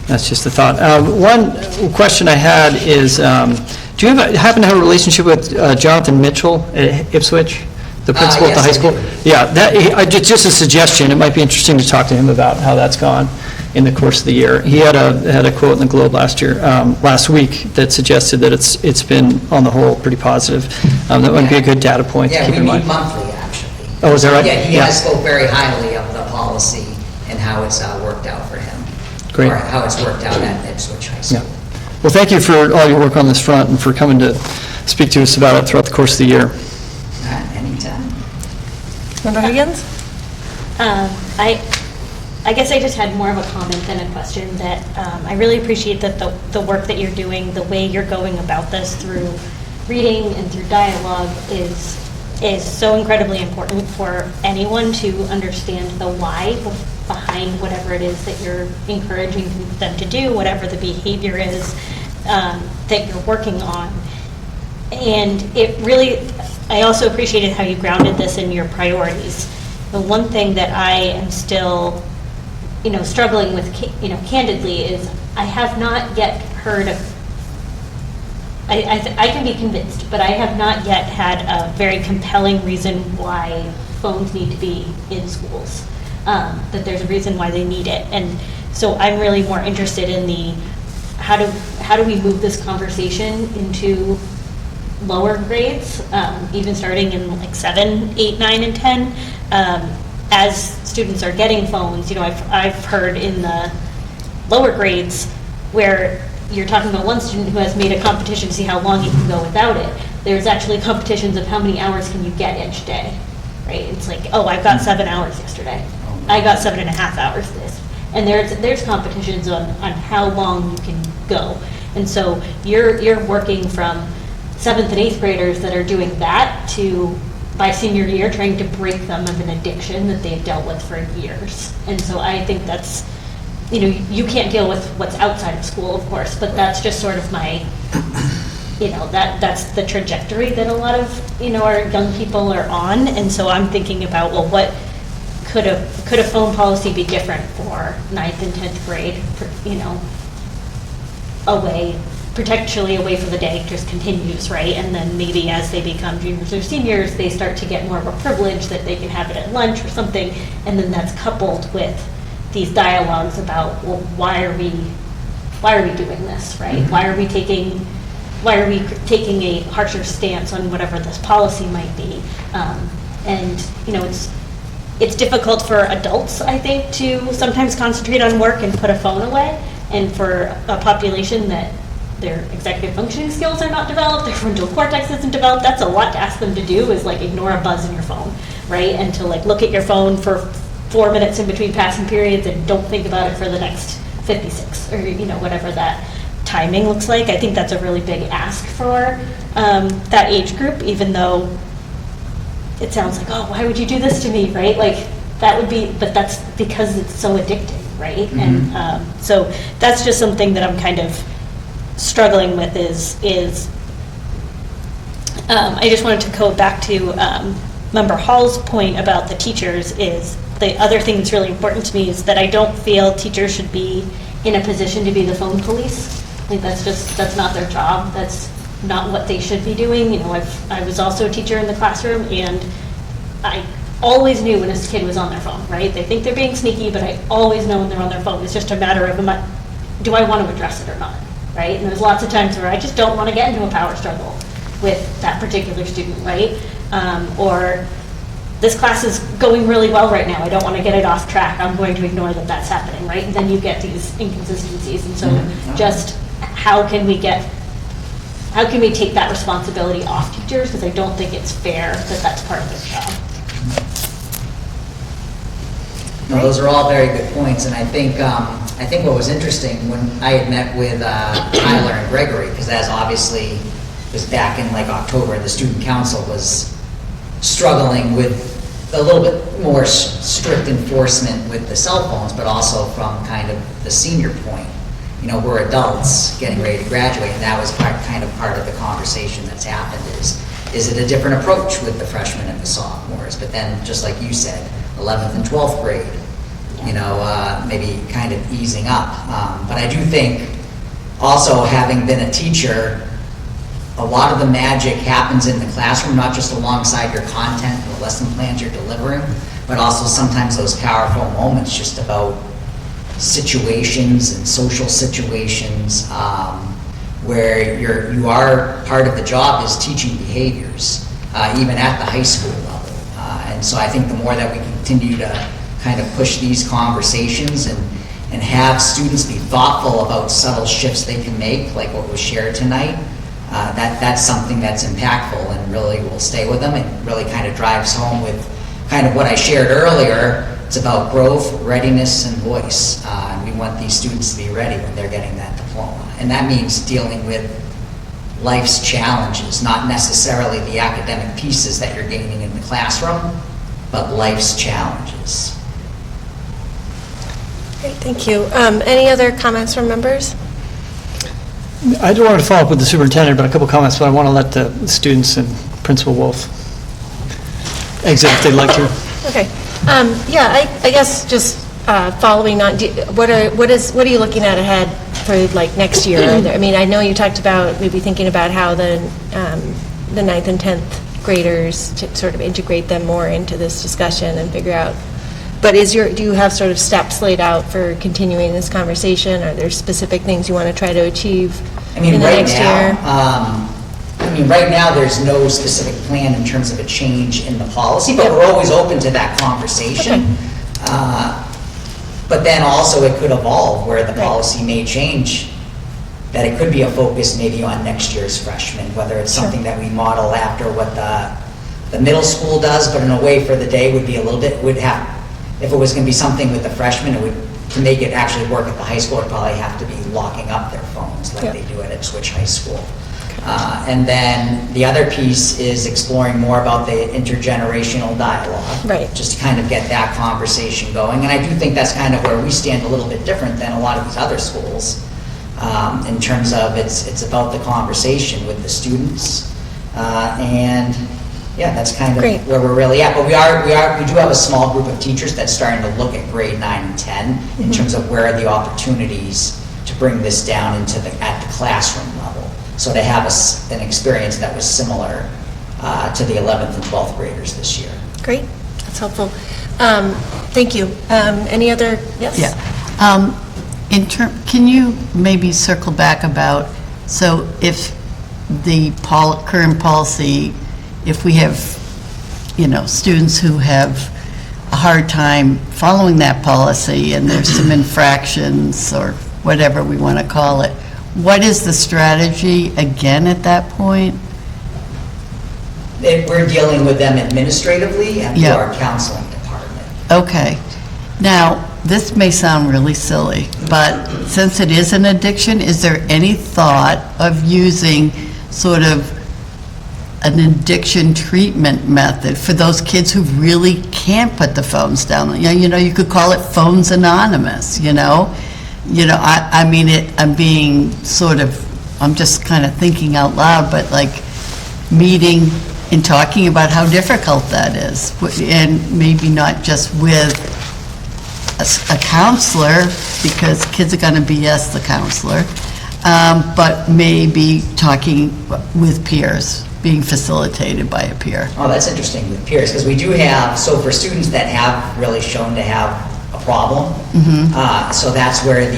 That's just a thought. One question I had is, do you happen to have a relationship with Jonathan Mitchell at Ipswich, the principal at the high Yes, I school? do. Yeah, just a suggestion. It might be interesting to talk to him about how that's gone in the course of the year. He had a quote in the Globe last week that suggested that it's been, on the whole, pretty positive. That would be a good data point to Yeah, keep we in meet mind. monthly, actually. Oh, is that right? Yeah, he has spoke very highly of the policy and how it's worked out for him. Great. Or how it's worked out at Ipswich High School. Yeah. Well, thank you for all your work on this front and for coming to speak to us about it throughout the course of the year. Anytime. Member Higgins? I guess I just had more of a comment than a question, that I really appreciate that the work that you're doing, the way you're going about this through reading and through dialogue is so incredibly important for anyone to understand the why behind whatever it is that you're encouraging them to do, whatever the behavior is that you're working on. And it really, I also appreciated how you grounded this in your priorities. The one thing that I am still, struggling with, candidly, is I have not yet heard of, I can be convinced, but I have not yet had a very compelling reason why phones need to be in schools, that there's a reason why they need it. And so I'm really more interested in the, how do we move this conversation into lower grades, even starting in like 7, 8, 9, and 10, as students are getting phones. You know, I've heard in the lower grades where you're talking about one student who has made a competition to see how long he can go without it. There's actually competitions of how many hours can you get each day, right? It's like, oh, I've got 7 hours yesterday. I got 7.5 hours this. And there's competitions on how long you can go. And so you're working from 7th and 8th graders that are doing that to, by senior year, trying to break them of an addiction that they've dealt with for years. And so I think that's, you know, you can't deal with what's outside of school, of course, but that's just sort of my, you know, that's the trajectory that a lot of, you know, our young people are on. And so I'm thinking about, well, what could a phone policy be different for 9th and 10th grade, you know, potentially away for the day just continues, right? And then maybe as they become juniors or seniors, they start to get more of a privilege that they can have it at lunch or something. And then that's coupled with these dialogues about, well, why are we doing this, right? Mm-hmm. Why are we taking a harsher stance on whatever this policy might be? And, you know, it's difficult for adults, I think, to sometimes concentrate on work and put a phone away. And for a population that their executive functioning skills are not developed, their frontal cortex isn't developed, that's a lot to ask them to do, is like ignore a buzz in your phone, right? And to like look at your phone for 4 minutes in between passing periods and don't think about it for the next 56, or, you know, whatever that timing looks like. I think that's a really big ask for that age group, even though it sounds like, oh, why would you do this to me, right? Like, that would be, but that's because it's so addicting, right? Mm-hmm. And so that's just something that I'm kind of struggling with is I just wanted to go back to Member Hall's point about the teachers. Is the other thing that's really important to me is that I don't feel teachers should be in a position to be the phone police. I think that's not their job. That's not what they should be doing. You know, I was also a teacher in the classroom, and I always knew when a kid was on their phone, right? They think they're being sneaky, but I always know when they're on their phone. It's just a matter of, do I want to address it or not, right? And there's lots of times where I just don't want to get into a power struggle with that particular student, right? Or this class is going really well right now. I don't want to get it off track. I'm going to ignore that that's happening, right? And then you get these inconsistencies. And so just how can we take that responsibility off teachers? Because I don't think it's fair that that's part of their job. No, those are all very good points, and I think what was interesting when I had met with Tyler and Gregory, because as obviously was back in like October, the student council was struggling with a little bit more strict enforcement with the cell phones, but also from kind of the senior point. You know, we're adults getting ready to graduate, and that was kind of part of the conversation that's happened is it a different approach with the freshmen and the sophomores? But then, just like you said, 11th and 12th grade, you know, maybe kind of easing up. But I do think also, having been a teacher, a lot of the magic happens in the classroom, not just alongside your content and the lesson plans you're delivering, but also sometimes those powerful moments just about situations and social situations where you are part of the job is teaching behaviors, even at the high school level. And so I think the more that we continue to kind of push these conversations and have students be thoughtful about subtle shifts they can make, like what was shared tonight, that's something that's impactful and really will stay with them and really kind of drives home with kind of what I shared earlier. It's about growth, readiness, and voice. And we want these students to be ready when they're getting that diploma. And that means dealing with life's challenges, not necessarily the academic pieces that you're gaining in the classroom, but life's challenges. Great, thank you. Any other comments from members? I do want to follow up with the superintendent, but a couple comments, but I want to let the students and Principal Wolf exit if they'd like to. Okay. Yeah, I guess just following on, what are you looking at ahead for like next year? I mean, I know you talked about maybe thinking about how the 9th and 10th graders to sort of integrate them more into this discussion and figure out. But do you have sort of steps laid out for continuing this conversation? Are there specific things you want to try to achieve in the next year? Right now, there's no specific plan in terms of a change in the policy, but we're always open to that conversation. Okay. But then also it could evolve where the policy may change, that it could be a focus maybe on next year's freshmen, whether it's something that we model after what the middle school does, but in a way for the day would be a little bit, if it was going to be something with the freshmen, it would, to make it actually work at the high school, it'd probably have to be locking up their phones like they do at Ipswich High School. And then the other piece is exploring more about the intergenerational dialogue. Right. Just to kind of get that conversation going. And I do think that's kind of where we stand a little bit different than a lot of these other schools, in terms of it's about the conversation with the students. And yeah, that's kind of Great. where we're really at. But we do have a small group of teachers that's starting to look at grade 9 and 10 in terms of where are the opportunities to bring this down into at the classroom level. So to have an experience that was similar to the 11th and 12th graders this year. Great, that's helpful. Thank you. Any other, yes? Yeah. Can you maybe circle back about, so if the current policy, if we have, students who have a hard time following that policy and there's some infractions or whatever we want to call it, what is the strategy again at that point? We're dealing with them administratively and through our counseling department. Okay. Now, this may sound really silly, but since it is an addiction, is there any thought of using sort of an addiction treatment method for those kids who really can't put the phones down? You could call it Phones Anonymous, I mean, I'm just kind of thinking out loud, but like meeting and talking about how difficult that is. And maybe not just with a counselor, because kids are going to BS the counselor, but maybe talking with peers, being facilitated by a peer. Oh, that's interesting with peers, because we do have, so for students that have really shown to have a problem, so that's where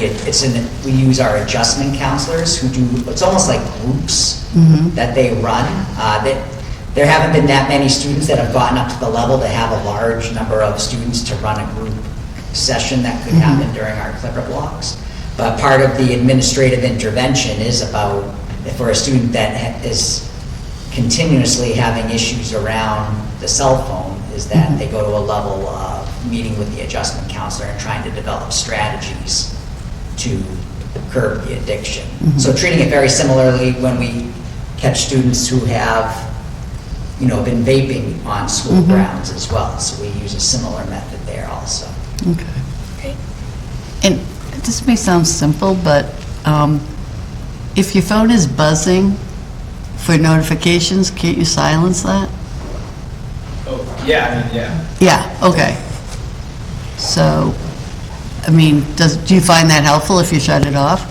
we use our adjustment counselors who do, it's almost like groups that they run. There haven't been that many students that have gotten up to the level to have a large number of students to run a group session that could happen during our clicker blocks. But part of the administrative intervention is about, if for a student that is continuously having issues around the cell phone, is that they go to a level of meeting with the adjustment counselor and trying to develop strategies to curb the addiction. So treating it very similarly when we catch students who have been vaping on school grounds as well. So we use a similar method there also. Okay. Great. And this may sound simple, but if your phone is buzzing for notifications, can't you silence that? Oh, yeah, yeah. Yeah, okay. So, do you find that helpful if you shut it off?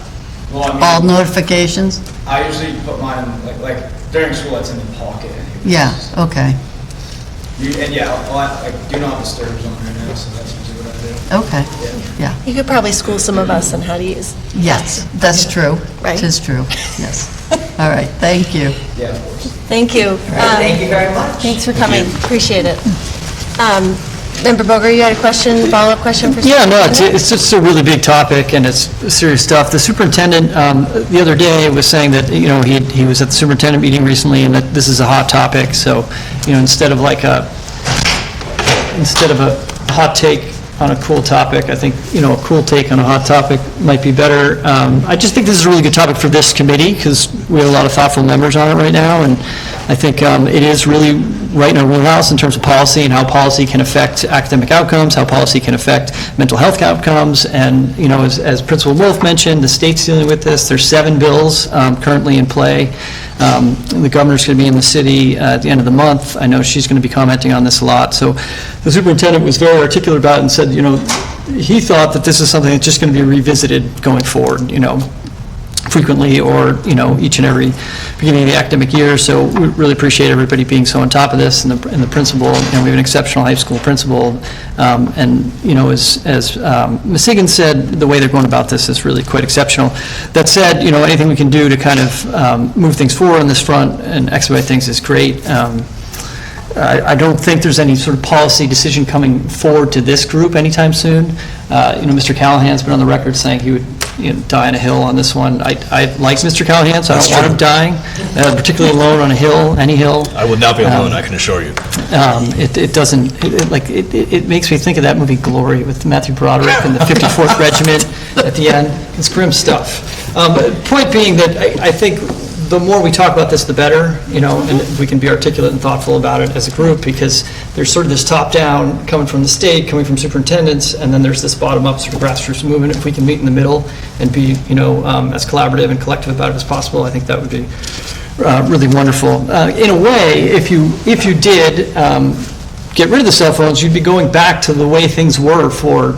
Well, All notifications? I usually put mine in, like during school, it's in the pocket anyways. Yeah, okay. Do not disturb on right now, so that's usually what I do. Okay, yeah. You could probably school some of us on how to use. Yes, that's true. Right. It is true, yes. All right, thank you. Yeah, of course. Thank you. Thank you very much. Thanks for coming, appreciate it. Member Boger, you had a question, follow-up question for? Yeah, no, it's just a really big topic, and it's serious stuff. The superintendent, the other day, was saying that, he was at the superintendent meeting recently, and that this is a hot topic, so, instead of a hot take on a cool topic, I think, a cool take on a hot topic might be better. I just think this is a really good topic for this committee, because we have a lot of thoughtful members on it right now, and I think it is really right in our wheelhouse in terms of policy and how policy can affect academic outcomes, how policy can affect mental health outcomes, and, as Principal Wolf mentioned, the state's dealing with this. There's 7 bills currently in play. The governor's going to be in the city at the end of the month. I know she's going to be commenting on this a lot. So the superintendent was very articulate about it and said, he thought that this is something that's just going to be revisited going forward, frequently or, each and every beginning of the academic year. So we really appreciate everybody being so on top of this, and the principal. We have an exceptional high school principal. And, as Ms. Higgins said, the way they're going about this is really quite exceptional. That said, anything we can do to kind of move things forward on this front and expedite things is great. I don't think there's any sort of policy decision coming forward to this group anytime soon. Mr. Callahan's been on the record saying he would die on a hill on this one. I like Mr. Callahan, so I don't want him dying, particularly alone on a hill, any hill. I would not be alone, I can assure you. It makes me think of that movie Glory with Matthew Broderick and the 54th Regiment at the end. It's grim stuff. Point being that I think the more we talk about this, the better, and we can be articulate and thoughtful about it as a group, because there's sort of this top-down coming from the state, coming from superintendents, and then there's this bottom-up sort of grassroots movement. If we can meet in the middle and be, as collaborative and collective about it as possible, I think that would be really wonderful. In a way, if you did get rid of the cell phones, you'd be going back to the way things were for,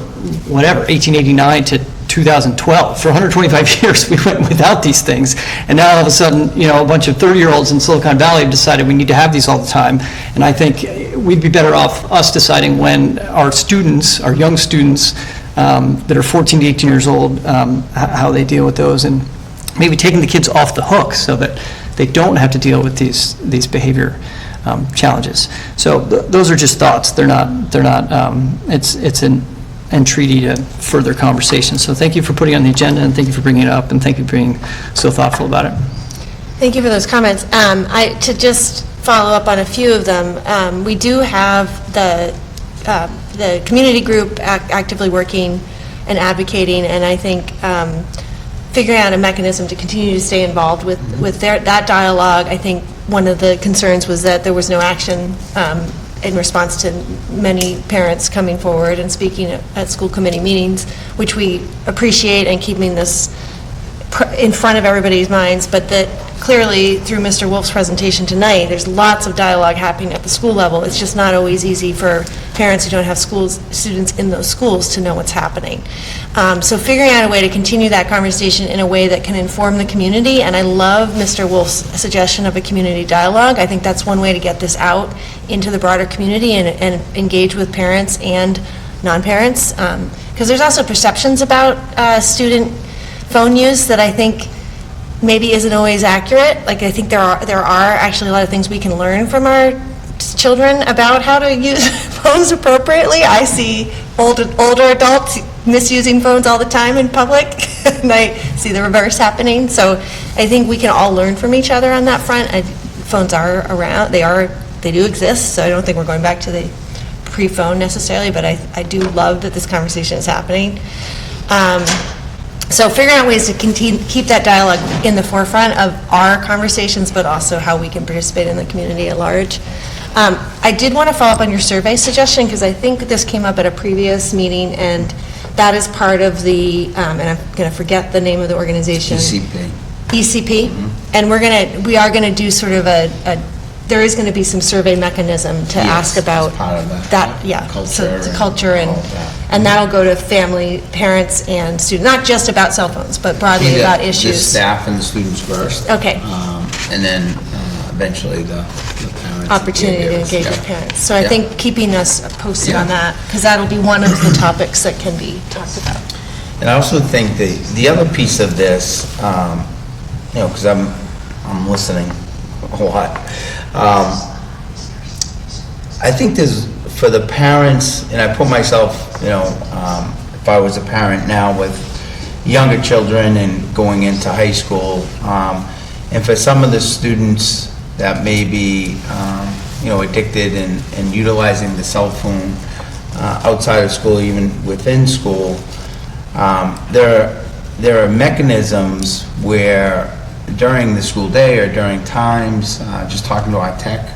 1889 to 2012. For 125 years, we went without these things, and now all of a sudden, a bunch of 30-year-olds in Silicon Valley have decided we need to have these all the time, and I think we'd be better off us deciding when our students, our young students that are 14 to 18 years old, how they deal with those, and maybe taking the kids off the hook so that they don't have to deal with these behavior challenges. So those are just thoughts. They're not. It's an entreaty to further conversation. So thank you for putting it on the agenda, and thank you for bringing it up, and thank you for being so thoughtful about it. Thank you for those comments. To just follow up on a few of them, we do have the community group actively working and advocating, and I think figuring out a mechanism to continue to stay involved with that dialogue. I think one of the concerns was that there was no action in response to many parents coming forward and speaking at school committee meetings, which we appreciate, and keeping this in front of everybody's minds, but that clearly through Mr. Wolf's presentation tonight, there's lots of dialogue happening at the school level. It's just not always easy for parents who don't have students in those schools to know what's happening. So figuring out a way to continue that conversation in a way that can inform the community, and I love Mr. Wolf's suggestion of a community dialogue. I think that's one way to get this out into the broader community and engage with parents and non-parents, because there's also perceptions about student phone use that I think maybe isn't always accurate. Like, I think there are actually a lot of things we can learn from our children about how to use phones appropriately. I see older adults misusing phones all the time in public, and I see the reverse happening. So I think we can all learn from each other on that front. Phones are around, they do exist, so I don't think we're going back to the pre-phone necessarily, but I do love that this conversation is happening. So figuring out ways to keep that dialogue in the forefront of our conversations, but also how we can participate in the community at large. I did want to follow up on your survey suggestion, because I think this came up at a previous meeting, and that is part of the, and I'm going to forget the name of the organization. ECP. Mm-hmm. And we are going to do sort of there is going to be some survey mechanism to ask about that, culture and that'll go to family, parents, and students, not just about cell phones, but broadly about issues. The staff and the students first. Okay. And then eventually the parents. Opportunity to engage with parents. So I think keeping us posted on that, because that'll be one of the topics that can be talked about. And I also think the other piece of this, because I'm listening a lot. I think there's, for the parents, and I put myself, if I was a parent now with younger children and going into high school, and for some of the students that may be, addicted and utilizing the cell phone outside of school, even within school, there are mechanisms where during the school day or during times, just talking to our tech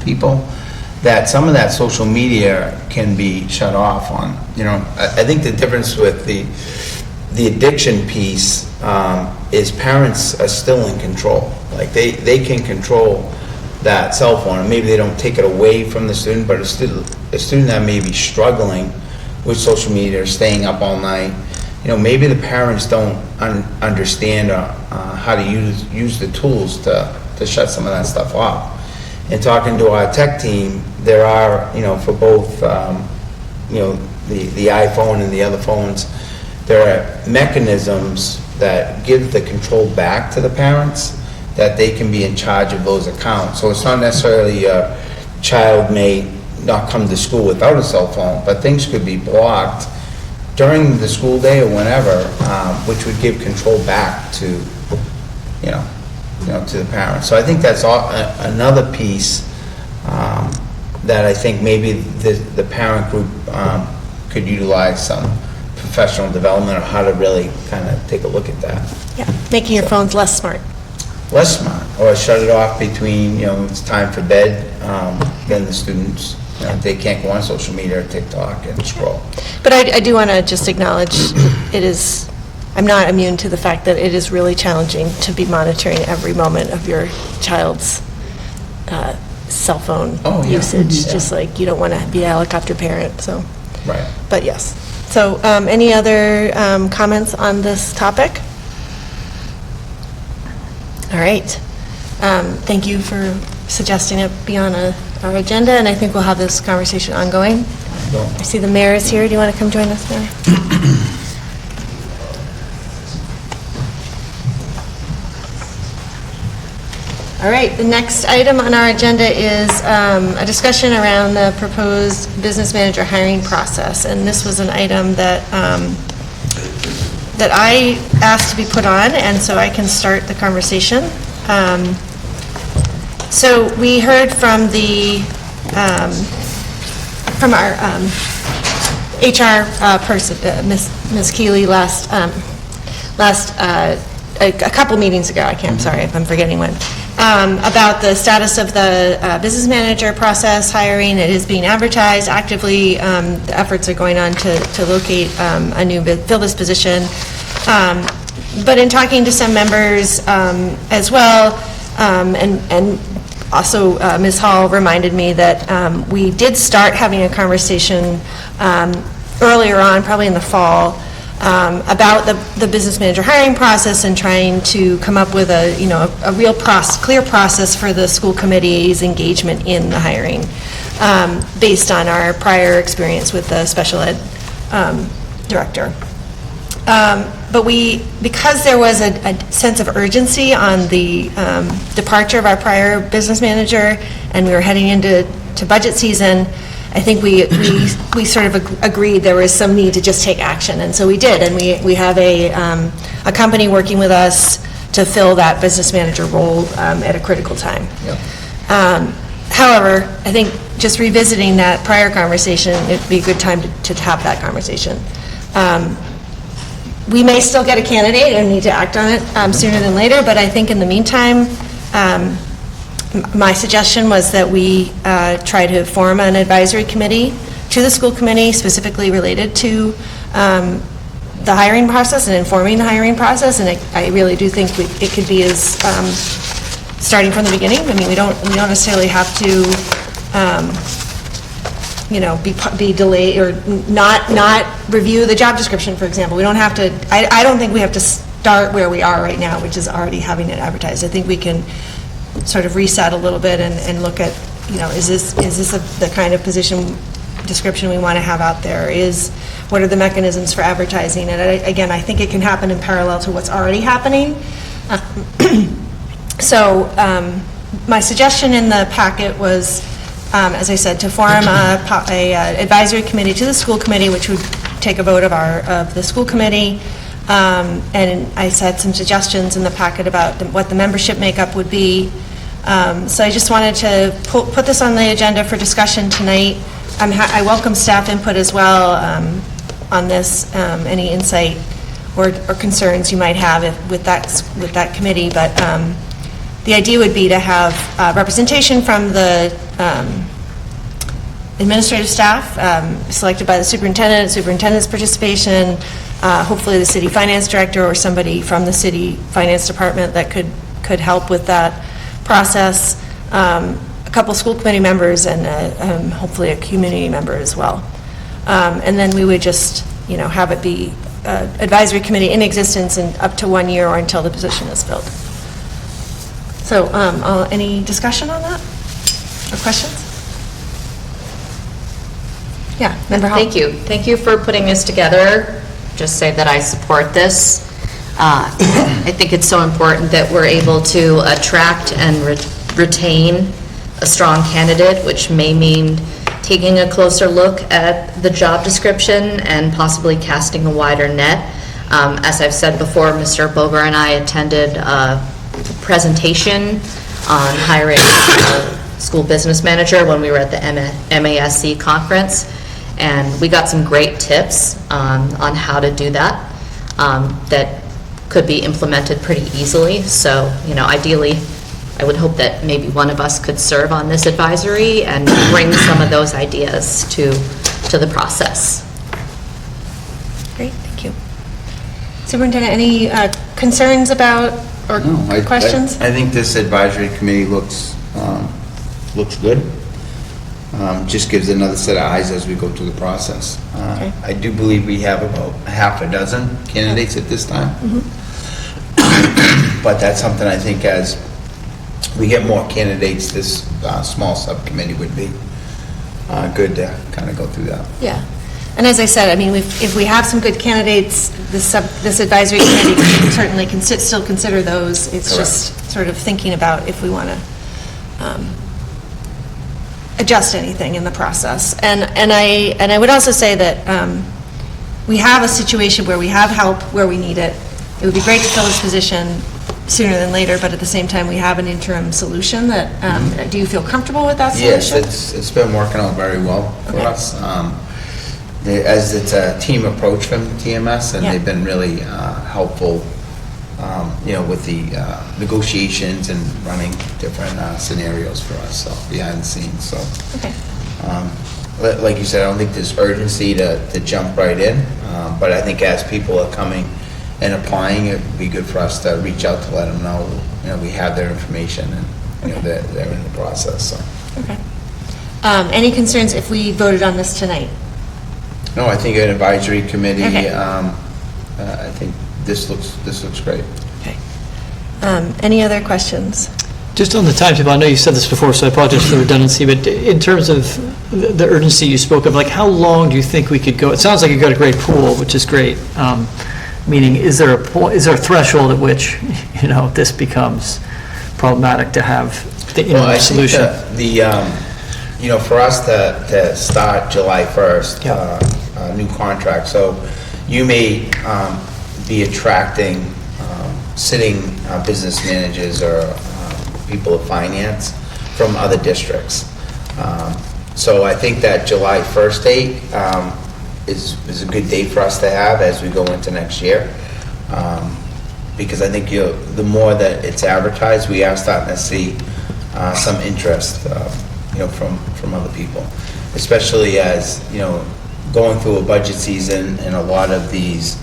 people, that some of that social media can be shut off on. I think the difference with the addiction piece is parents are still in control. Like they can control that cell phone, and maybe they don't take it away from the student, but a student that may be struggling with social media or staying up all night, maybe the parents don't understand how to use the tools to shut some of that stuff off. And talking to our tech team, there are, for both, the iPhone and the other phones, there are mechanisms that give the control back to the parents, that they can be in charge of those accounts. So it's not necessarily a child may not come to school without a cell phone, but things could be blocked during the school day or whenever, which would give control back to, you know, to the parents. So I think that's another piece that I think maybe the parent group could utilize some professional development or how to really kind of take a look at that. Yeah, making your phones less smart. Less smart, or shut it off between, it's time for bed, then the students, they can't go on social media or TikTok and scroll. But I do want to just acknowledge it is, I'm not immune to the fact that it is really challenging to be monitoring every moment of your child's cell phone usage, just like you don't want to be a helicopter parent, so. Right. But yes. So any other comments on this topic? All right. Thank you for suggesting it be on our agenda, and I think we'll have this conversation ongoing. I see the mayor is here. Do you want to come join us, Mayor? All right, the next item on our agenda is a discussion around the proposed business manager hiring process, and this was an item that that I asked to be put on, and so I can start the conversation. So we heard from the from our HR person, Ms. Keeley, a couple meetings ago. I'm sorry if I'm forgetting when. About the status of the business manager process hiring. It is being advertised actively. The efforts are going on to locate fill this position. But in talking to some members as well, and also Ms. Hall reminded me that we did start having a conversation earlier on, probably in the fall, about the business manager hiring process and trying to come up with a real clear process for the school committee's engagement in the hiring, based on our prior experience with the special ed director. But because there was a sense of urgency on the departure of our prior business manager, and we were heading into budget season, I think we sort of agreed there was some need to just take action, and so we did, and we have a company working with us to fill that business manager role at a critical time. Yep. However, I think just revisiting that prior conversation, it'd be a good time to have that conversation. We may still get a candidate and need to act on it sooner than later, but I think in the meantime, my suggestion was that we try to form an advisory committee to the school committee specifically related to the hiring process and informing the hiring process, and I really do think it could be as starting from the beginning. I mean, we don't necessarily have to be delayed or not review the job description, for example. We don't have to, I don't think we have to start where we are right now, which is already having it advertised. I think we can sort of reset a little bit and look at, is this the kind of position description we want to have out there? What are the mechanisms for advertising? And again, I think it can happen in parallel to what's already happening. So my suggestion in the packet was, as I said, to form a advisory committee to the school committee, which would take a vote of the school committee. And I said some suggestions in the packet about what the membership makeup would be. So I just wanted to put this on the agenda for discussion tonight. I welcome staff input as well on this, any insight or concerns you might have with that committee. But the idea would be to have representation from the administrative staff, selected by the superintendent's participation, hopefully the city finance director or somebody from the city finance department that could help with that process, a couple school committee members, and hopefully a community member as well. And then we would just, have it be advisory committee in existence and up to 1 year or until the position is filled. So any discussion on that or questions? Yeah, Member Hall. Thank you. Thank you for putting this together. Just say that I support this. I think it's so important that we're able to attract and retain a strong candidate, which may mean taking a closer look at the job description and possibly casting a wider net. As I've said before, Mr. Boger and I attended a presentation on hiring a school business manager when we were at the MASC conference, and we got some great tips on how to do that, that could be implemented pretty easily. So, ideally, I would hope that maybe one of us could serve on this advisory and bring some of those ideas to the process. Great, thank you. Superintendent, any concerns about or questions? I think this advisory committee looks good. Just gives another set of eyes as we go through the process. Okay. I do believe we have about half a dozen candidates at this time. But that's something I think as we get more candidates, this small subcommittee would be good to kind of go through that. Yeah. And as I said, I mean, if we have some good candidates, this advisory committee certainly can still consider those. It's Correct. just sort of thinking about if we want to adjust anything in the process. And I would also say that we have a situation where we have help where we need it. It would be great to fill this position sooner than later, but at the same time, we have an interim solution that, do you feel comfortable with that solution? Yes, it's been working out very well for us. As it's a team approach from TMS, and they've been really helpful, with the negotiations and running different scenarios for us, so behind the scenes, so. Okay. Like you said, I don't think there's urgency to jump right in, but I think as people are coming and applying, it would be good for us to reach out to let them know, we have their information and, they're in the process, so. Okay. Any concerns if we voted on this tonight? No, I think an advisory committee, Okay. I think this looks great. Okay. Any other questions? Just on the timetable, I know you said this before, so I apologize for the redundancy, but in terms of the urgency you spoke of, like, how long do you think we could go? It sounds like you've got a great pool, which is great. Meaning, is there a threshold at which, this becomes problematic to have the interim solution? For us to start July 1st, a new contract, so you may be attracting sitting business managers or people of finance from other districts. So I think that July 1st date is a good date for us to have as we go into next year. Because I think the more that it's advertised, we are starting to see some interest from other people, especially as, going through a budget season and a lot of these,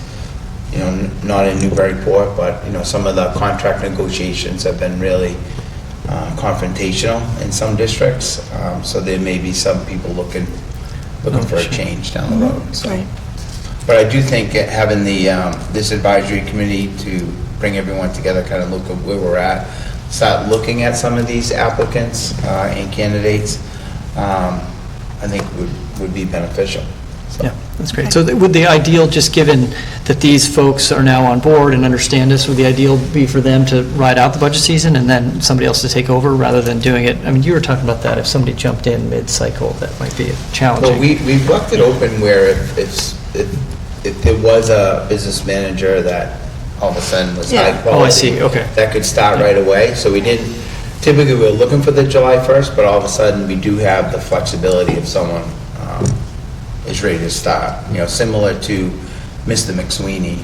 not in Newburyport, but, some of the contract negotiations have been really confrontational in some districts. So there may be some people looking for a change down the road. So. Right. But I do think having this advisory committee to bring everyone together, kind of look at where we're at, start looking at some of these applicants and candidates, I think would be beneficial. So. Yeah, that's great. So would the ideal, just given that these folks are now on board and understand this, would the ideal be for them to ride out the budget season and then somebody else to take over rather than doing it? I mean, you were talking about that. If somebody jumped in mid-cycle, that might be challenging. Well, we've left it open where if there was a business manager that all of a sudden was high quality. Oh, I see, okay. That could start right away. So we didn't, typically we're looking for the July 1st, but all of a sudden we do have the flexibility if someone is ready to start. Similar to Mr. McSweeney,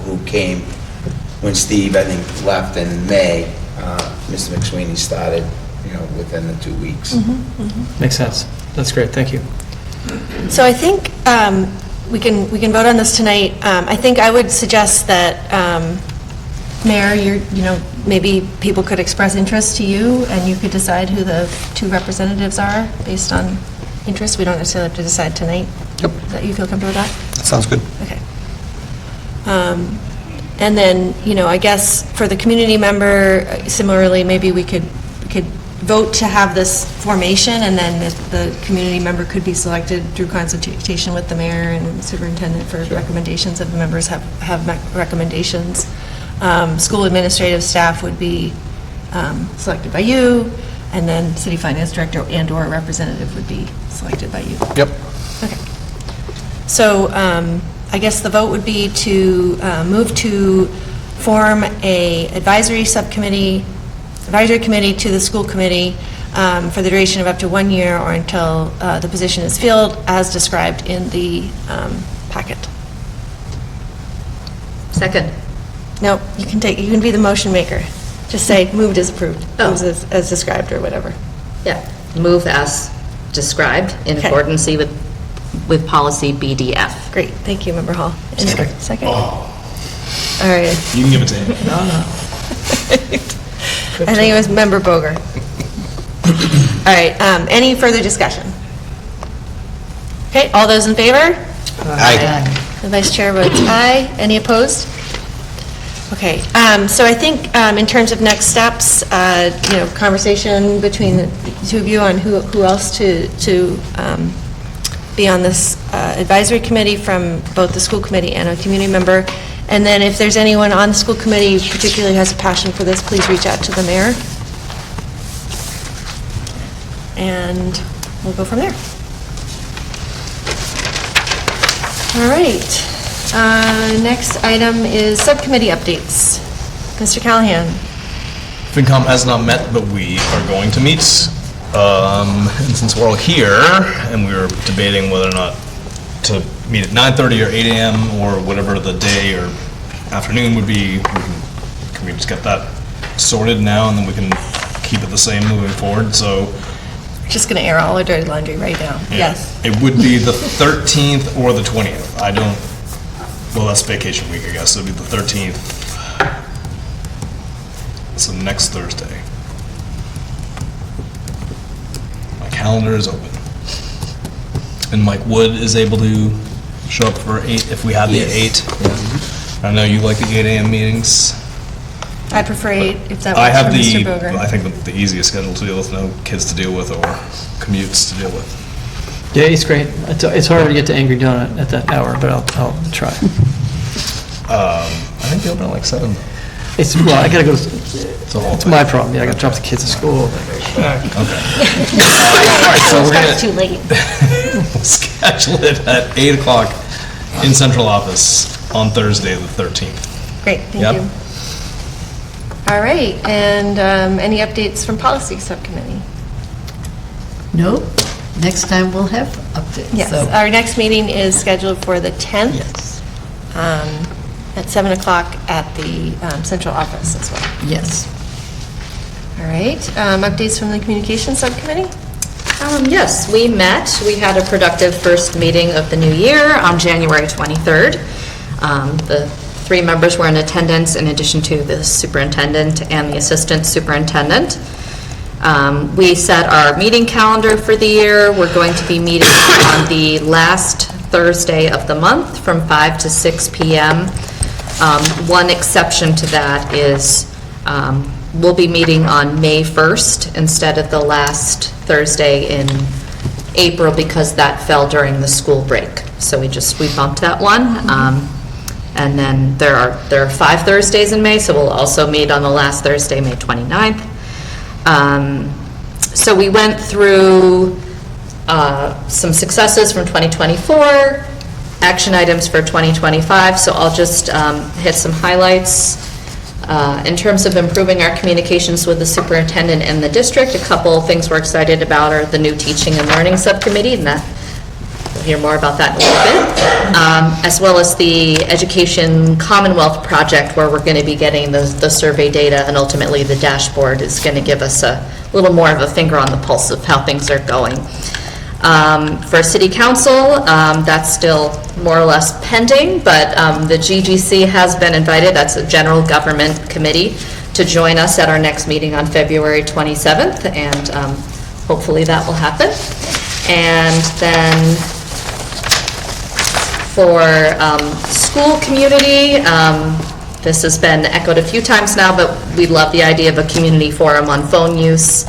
who came when Steve, I think, left in May. Mr. McSweeney started, within the 2 weeks. Makes sense. That's great, thank you. So I think we can vote on this tonight. I think I would suggest that, Mayor, maybe people could express interest to you, and you could decide who the two representatives are based on interest. We don't necessarily have to decide tonight. Yep. That you feel comfortable with that? That sounds good. Okay. And then, I guess for the community member, similarly, maybe we could vote to have this formation, and then the community member could be selected through consultation with the mayor and the superintendent for recommendations if the members have recommendations. School administrative staff would be selected by you, and then city finance director and/or representative would be selected by you. Yep. Okay. So I guess the vote would be to move to form a advisory committee to the school committee for the duration of up to 1 year or until the position is filled as described in the packet. Second. No, you can be the motion maker. Just say moved as approved, Oh. moves as described or whatever. Yeah, move as described in Okay. accordance with policy BDF. Great, thank you, Member Hall. And Second? All right. You can give it to him. I think it was Member Boger. All right, any further discussion? Okay, all those in favor? Aye. The vice chair votes aye. Any opposed? Okay, so I think in terms of next steps, conversation between the two of you on who else to be on this advisory committee from both the school committee and a community member. And then if there's anyone on the school committee who particularly has a passion for this, please reach out to the mayor. And we'll go from there. All right. Next item is subcommittee updates. Mr. Callahan. FinCom has not met, but we are going to meet. And since we're all here, and we were debating whether or not to meet at 9:30 or 8 a.m. or whatever the day or afternoon would be, can we just get that sorted now, and then we can keep it the same moving forward? So Just going to air all our dirty laundry right now. Yes. it would be the 13th or the 20th. Well, that's vacation week, I guess, so it'd be the 13th. So next Thursday. My calendar is open. And Mike Wood is able to show up for 8 if we have the 8. I know you like the 8 a.m. meetings. I prefer 8 if that I works have for Mr. Boger. I think the easiest schedule to deal with, no kids to deal with or commutes to deal with. Yeah, it's great. It's harder to get to Angry Donut at that hour, but I'll try. I think they open at like 7. Well, I gotta go, It's a whole it's thing. my problem. Yeah, I gotta drop the kids to school. Okay. All right, so we're It's gonna too late. schedule it at 8 o'clock in central office on Thursday, the 13th. Great, thank Yep. you. All right, and any updates from policy subcommittee? Nope. Next time we'll have updates. Yes, So- our next meeting is scheduled for the 10th. Yes, At 7 o'clock at the central office as well. yes. All right, updates from the communications subcommittee? Yes, we met. We had a productive first meeting of the new year on January 23rd. The 3 members were in attendance in addition to the superintendent and the assistant superintendent. We set our meeting calendar for the year. We're going to be meeting on the last Thursday of the month from 5 to 6 p.m. One exception to that is we'll be meeting on May 1st instead of the last Thursday in April because that fell during the school break. So we bumped that one. And then there are 5 Thursdays in May, so we'll also meet on the last Thursday, May 29th. So we went through some successes from 2024, action items for 2025, so I'll just hit some highlights. In terms of improving our communications with the superintendent and the district, a couple of things we're excited about are the new teaching and learning subcommittee, and we'll hear more about that in a little bit, as well as the Education Commonwealth project, where we're going to be getting the survey data, and ultimately the dashboard is going to give us a little more of a finger on the pulse of how things are going. For City Council, that's still more or less pending, but the GGC has been invited, that's a General Government Committee, to join us at our next meeting on February 27th, and hopefully that will happen. And then for school community, this has been echoed a few times now, but we love the idea of a community forum on phone use.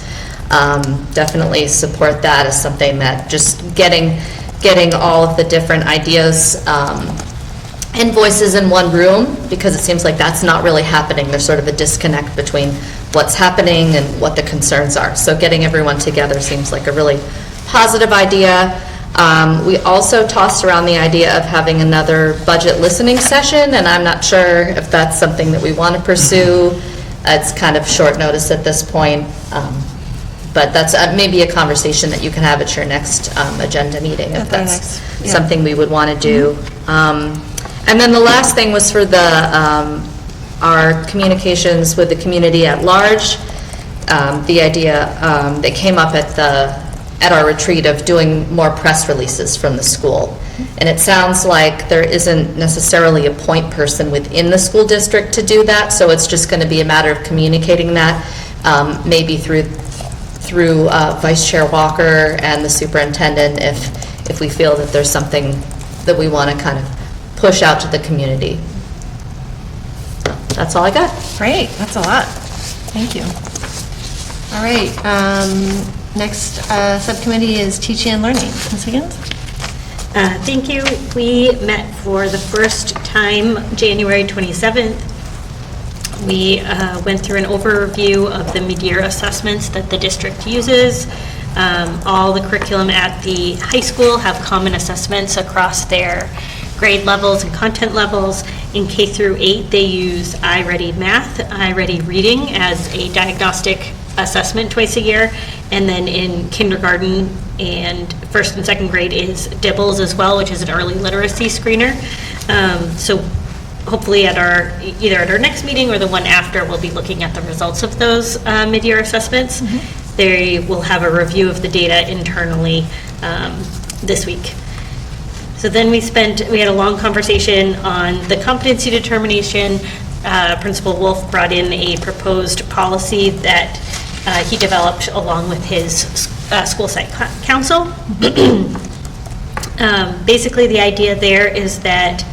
Definitely support that as something that just getting all of the different ideas and voices in one room, because it seems like that's not really happening. There's sort of a disconnect between what's happening and what the concerns are. So getting everyone together seems like a really positive idea. We also tossed around the idea of having another budget listening session, and I'm not sure if that's something that we want to pursue. It's kind of short notice at this point, but that's maybe a conversation that you can have at your next agenda meeting, if that's something we would want to do. And then the last thing was for our communications with the community at large. The idea that came up at our retreat of doing more press releases from the school. And it sounds like there isn't necessarily a point person within the school district to do that, so it's just going to be a matter of communicating that, maybe through Vice Chair Walker and the superintendent, if we feel that there's something that we want to kind of push out to the community. That's all I got. Great, that's a lot. Thank you. All right, next subcommittee is teaching and learning. Ms. Higgins? Thank you. We met for the first time January 27th. We went through an overview of the mid-year assessments that the district uses. All the curriculum at the high school have common assessments across their grade levels and content levels. In K through 8, they use iReady Math, iReady Reading as a diagnostic assessment twice a year, and then in kindergarten and first and second grade is DIBBLES as well, which is an early literacy screener. So hopefully either at our next meeting or the one after, we'll be looking at the results of those mid-year assessments. They will have a review of the data internally this week. So then we had a long conversation on the competency determination. Principal Wolf brought in a proposed policy that he developed along with his school site council. Basically, the idea there is that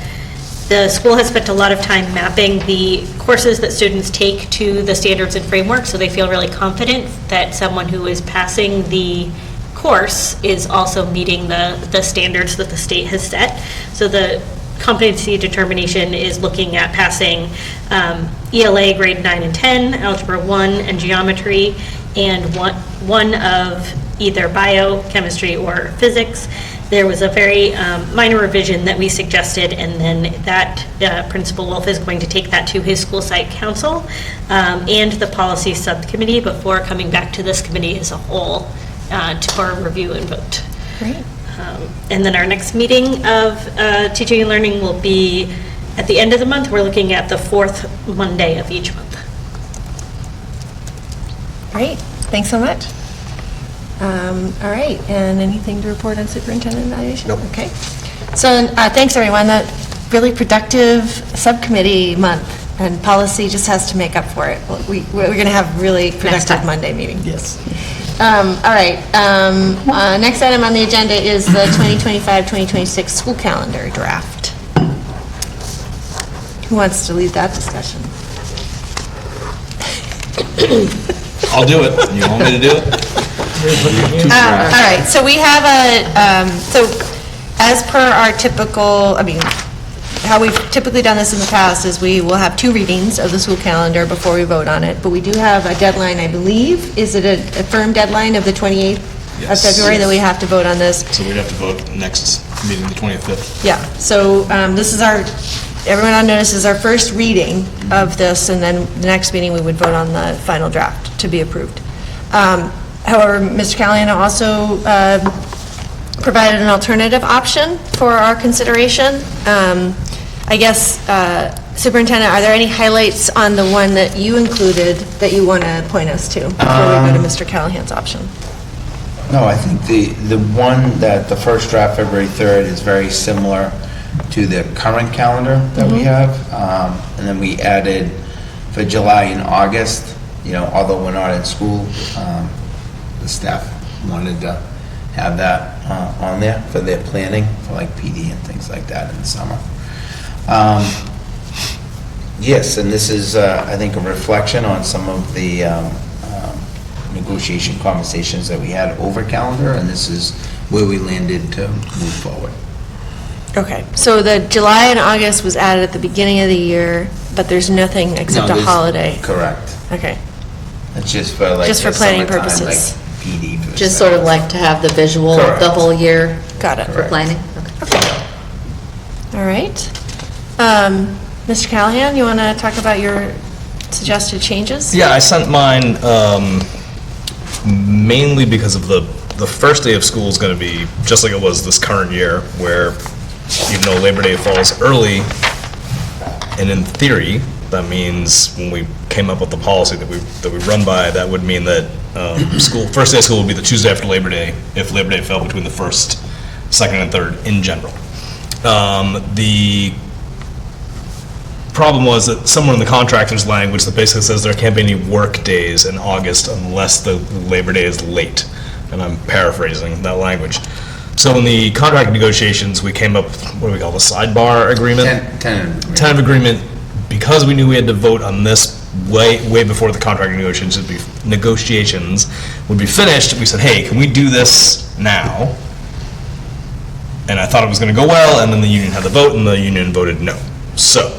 the school has spent a lot of time mapping the courses that students take to the standards and framework, so they feel really confident that someone who is passing the course is also meeting the standards that the state has set. So the competency determination is looking at passing ELA grade 9 and 10, Algebra 1, and Geometry, and one of either bio, chemistry, or physics. There was a very minor revision that we suggested, and then that Principal Wolf is going to take that to his school site council and the policy subcommittee before coming back to this committee as a whole for review and vote. Great. And then our next meeting of teaching and learning will be at the end of the month. We're looking at the fourth Monday of each month. Great, thanks so much. All right, and anything to report on superintendent evaluation? Nope. Okay. So thanks, everyone. That really productive subcommittee month, and policy just has to make up for it. We're going to have really productive Monday meeting. Yes. All right, next item on the agenda is the 2025-2026 school calendar draft. Who wants to lead that discussion? I'll do it. You want me to do it? All right, so we have so as per our typical, how we've typically done this in the past is we will have 2 readings of the school calendar before we vote on it, but we do have a deadline, I believe. Is it a firm deadline of the 28th of February that we have to vote on this? So we'd have to vote next meeting, the 25th. Yeah, so this is everyone on notice is our first reading of this, and then the next meeting we would vote on the final draft to be approved. However, Mr. Callahan also provided an alternative option for our consideration. I guess, Superintendent, are there any highlights on the one that you included that you want to point us to before we go to Mr. Callahan's option? No, I think the one that the first draft, February 3rd, is very similar to the current calendar that we have. And then we added for July and August, although we're not in school, the staff wanted to have that on there for their planning, for like PD and things like that in the summer. Yes, and this is, I think, a reflection on some of the negotiation conversations that we had over calendar, and this is where we landed to move forward. Okay, so the July and August was added at the beginning of the year, but there's nothing except a holiday? Correct. Okay. It's just for like. Just for the planning summertime, purposes. like PD for the Just sort of like to have the visual of the Correct. whole year Got it. for planning? Okay. All right. Mr. Callahan, you want to talk about your suggested changes? Yeah, I sent mine mainly because of the first day of school is going to be just like it was this current year, where even though Labor Day falls early, and in theory, that means when we came up with the policy that we run by, that would mean that first day of school would be the Tuesday after Labor Day, if Labor Day fell between the 1st, 2nd, and 3rd in general. The problem was that somewhere in the contractor's language that basically says there can't be any work days in August unless the Labor Day is late, and I'm paraphrasing that language. So in the contract negotiations, we came up, what do we call the sidebar agreement? Tentative agreement, because we knew we had to vote on this way before the contract negotiations would be finished. We said, hey, can we do this now? And I thought it was going to go well, and then the union had the vote, and the union voted no. So,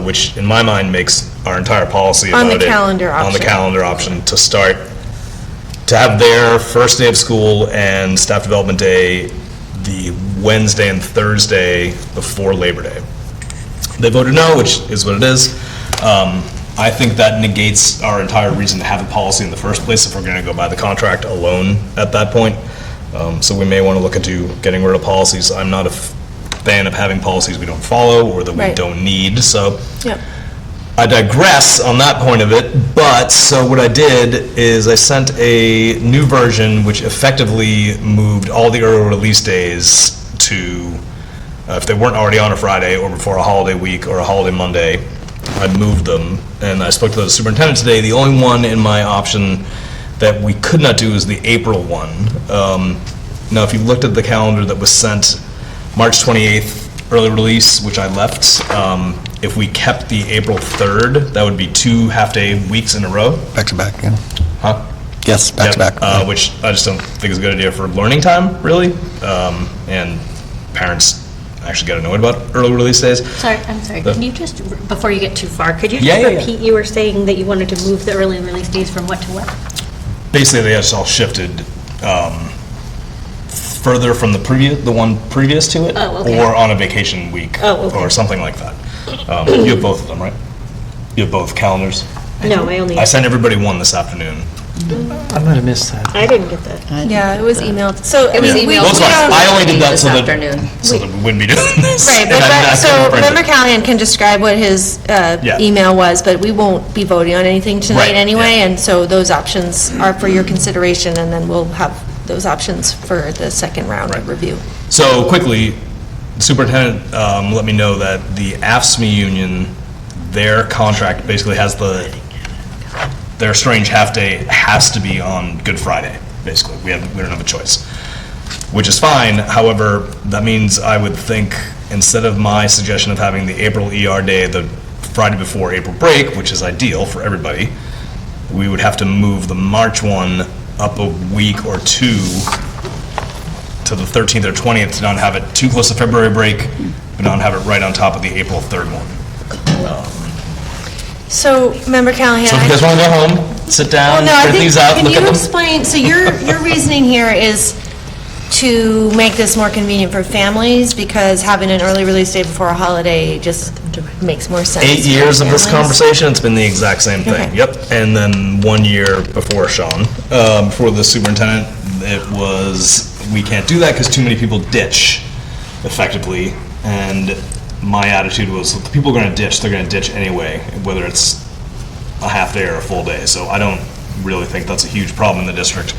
which in my mind makes our entire policy about On the calendar option. On the calendar option to start, to have their first day of school and staff development day the Wednesday and Thursday before Labor Day. They voted no, which is what it is. I think that negates our entire reason to have a policy in the first place if we're going to go by the contract alone at that point. So we may want to look into getting rid of policies. I'm not a fan of having policies we don't follow or that we Right. don't need, so. Yep. I digress on that point of it, but, so what I did is I sent a new version which effectively moved all the early release days to, if they weren't already on a Friday or before a holiday week or a holiday Monday, I moved them. And I spoke to the superintendent today. The only one in my option that we could not do is the April one. Now, if you looked at the calendar that was sent March 28th, early release, which I left, if we kept the April 3rd, that would be 2 half-day weeks in a row. Back to back, yeah. Huh? Yes, back to Yep, back. which I just don't think is a good idea for learning time, really. And parents actually get annoyed about early release days. Sorry, I'm sorry, The- can you just, before you get too far, could you Yeah, just yeah, yeah. repeat, you were saying that you wanted to move the early release days from what to what? Basically, they just all shifted further from the one previous to it. Oh, okay. Or on a vacation week. Oh, okay. Or something like that. You have both of them, right? You have both calendars? No, I only, I sent everybody one this afternoon. I might have missed that. I didn't get that. Yeah, it was emailed. So, I It was mean, we emailed Well, it's fine. don't. I only did that this so that afternoon. we wouldn't be doing this. Right, And I so couldn't print it. Member Callahan can describe what his Yeah. email was, but we won't be voting on anything tonight Right, anyway, yeah. and so those options are for your consideration, and then we'll have those options for the second round of Right. review. So quickly, the superintendent let me know that the AFSCME union, their contract basically has their strange half-day has to be on Good Friday, basically. We don't have a choice, which is fine. However, that means I would think, instead of my suggestion of having the April ER day the Friday before April break, which is ideal for everybody, we would have to move the March one up a week or two to the 13th or 20th to not have it too close to February break, but not have it right on top of the April 3rd one. So, Member Callahan. So if you guys want to go home, sit down, Well, no, I print think, these out, can look at you them. explain, so your reasoning here is to make this more convenient for families, because having an early release day before a holiday just makes more sense. 8 for years of this families? conversation, it's been the exact same thing. Okay. Yep. And then 1 year before Sean, before the superintendent, it was, we can't do that because too many people ditch effectively. And my attitude was, if people are going to ditch, they're going to ditch anyway, whether it's a half day or a full day. So I don't really think that's a huge problem in the district.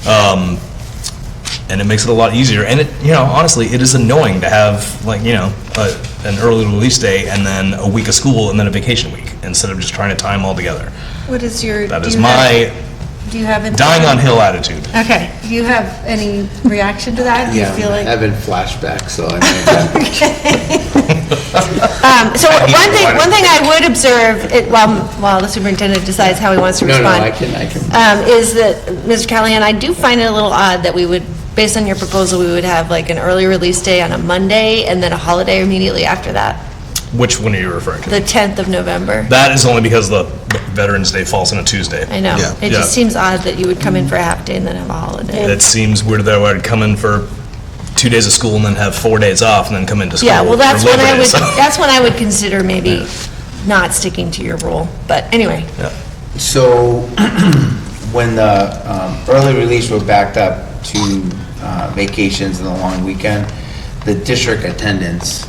And it makes it a lot easier. And it, honestly, it is annoying to have, like, an early release day and then a week of school and then a vacation week, instead of just trying to tie them all together. What is your? That do is you my Do you have? dying on hill attitude. Okay, do you have any reaction to that? Do you Yeah, feel like? having flashbacks, so I mean, So one thing I would observe, while the superintendent decides how he wants to no, respond. I can. Is that, Mr. Callahan, I do find it a little odd that we would, based on your proposal, we would have like an early release day on a Monday and then a holiday immediately after that. Which one are you referring to? The 10th of November. That is only because the Veterans Day falls on a Tuesday. I know. Yeah. It just seems odd that you would come in for a half day and then have a holiday. It seems weird that I would come in for 2 days of school and then have 4 days off and then come into school. Yeah, well, that's for when I Labor Day, would, so- that's when I would consider maybe not sticking to your rule. But anyway, So when the early release were backed up to vacations and the long weekend, the district attendance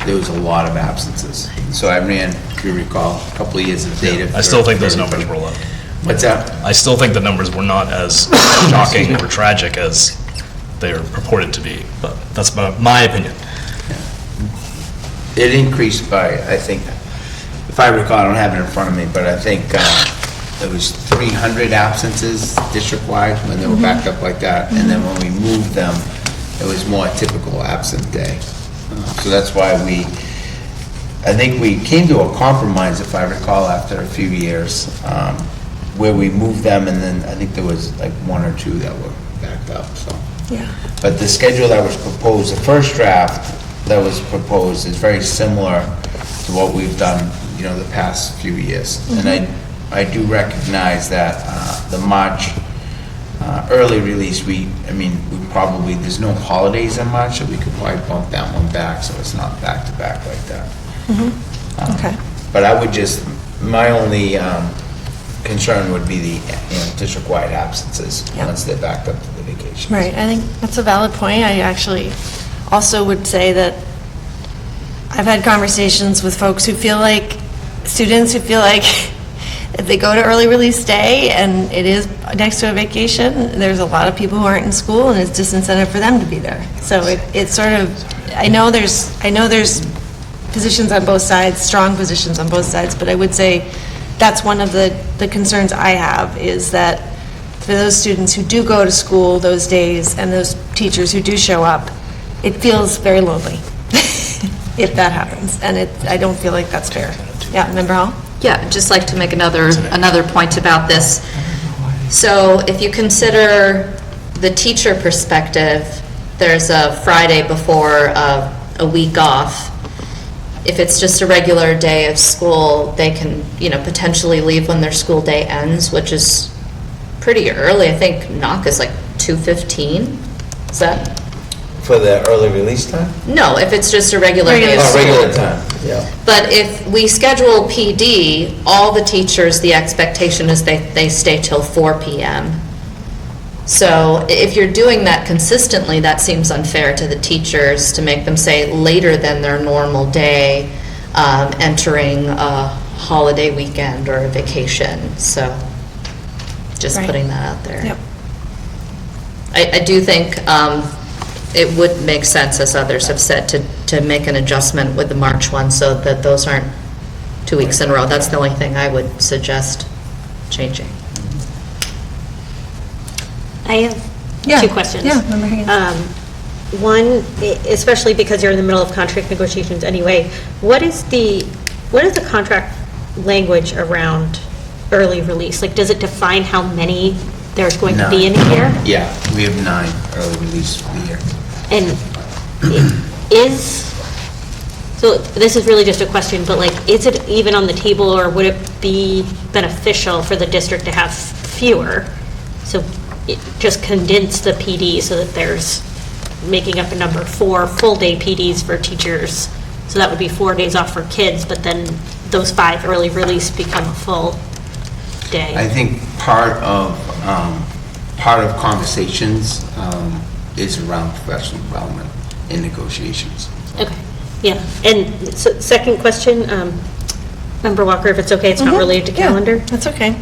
there was a lot of absences. So I ran, if you recall, a couple of years of data. I still think those numbers were low. What's that? I still think the numbers were not as shocking or tragic as they are purported to be, but that's my opinion. It increased by, I think, if I recall, I don't have it in front of me, but I think there was 300 absences district-wide when they were backed up like that. And then when we moved them, it was more typical absent day. So that's why I think we came to a compromise, if I recall, after a few years, where we moved them, and then I think there was like 1 or 2 that were backed up, so. yeah. But the schedule that was proposed, the first draft that was proposed is very similar to what we've done, the past few years. And I do recognize that the March early release, we probably, there's no holidays in March, so we could probably bump that one back, so it's not back-to-back like that. Okay. But I would my only concern would be the district-wide absences Yeah. once they're backed up to the vacation. Right, I think that's a valid point. I actually also would say that I've had conversations with folks who feel like, students who feel like if they go to early release day and it is next to a vacation, there's a lot of people who aren't in school and it's disincentive for them to be there. So it's sort of, I know there's positions on both sides, strong positions on both sides, but I would say that's one of the concerns I have, is that for those students who do go to school those days and those teachers who do show up, it feels very lonely if that happens, and I don't feel like that's fair. Yeah, Member Hall? Yeah, I'd just like to make another point about this. So if you consider the teacher perspective, there's a Friday before a week off. If it's just a regular day of school, they can, potentially leave when their school day ends, which is pretty early. I think knock is like 2:15. Is that? For the early release time? No, if it's just a regular day of Oh, school. regular time, yeah. But if we schedule PD, all the teachers, the expectation is they stay till 4 p.m. So if you're doing that consistently, that seems unfair to the teachers to make them stay later than their normal day, entering a holiday weekend or a vacation. So just Right. putting that out there. Yep. I do think it would make sense, as others have said, to make an adjustment with the March one so that those aren't 2 weeks in a row. That's the only thing I would suggest changing. I have Yeah. 2 questions. Yeah, Member Higgins. One, especially because you're in the middle of contract negotiations anyway, what is the contract language around early release? Like, does it define how many there's going to be in a year? Yeah, we have 9 early release for the year. And so this is really just a question, but like, is it even on the table, or would it be beneficial for the district to have fewer? So just condense the PD so that there's making up a number, 4 full-day PDs for teachers. So that would be 4 days off for kids, but then those 5 early release become a full day. I think part of conversations is around professional development in negotiations. Okay, yeah. And so second question, Member Walker, if it's okay, it's not related to calendar. That's okay.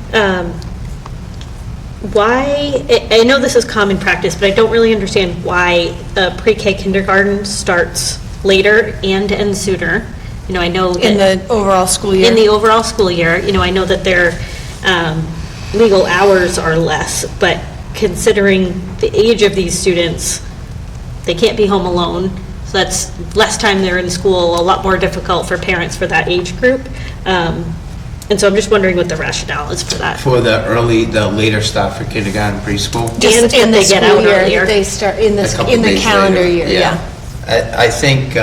Why, I know this is common practice, but I don't really understand why pre-K kindergarten starts later and ends sooner. I know. In the overall school year? In the overall school year. I know that their legal hours are less, but considering the age of these students, they can't be home alone. So that's less time they're in school, a lot more difficult for parents for that age group. And so I'm just wondering what the rationale is for that. For the later start for kindergarten, preschool? Just in the school year, they start in the calendar year, yeah. I think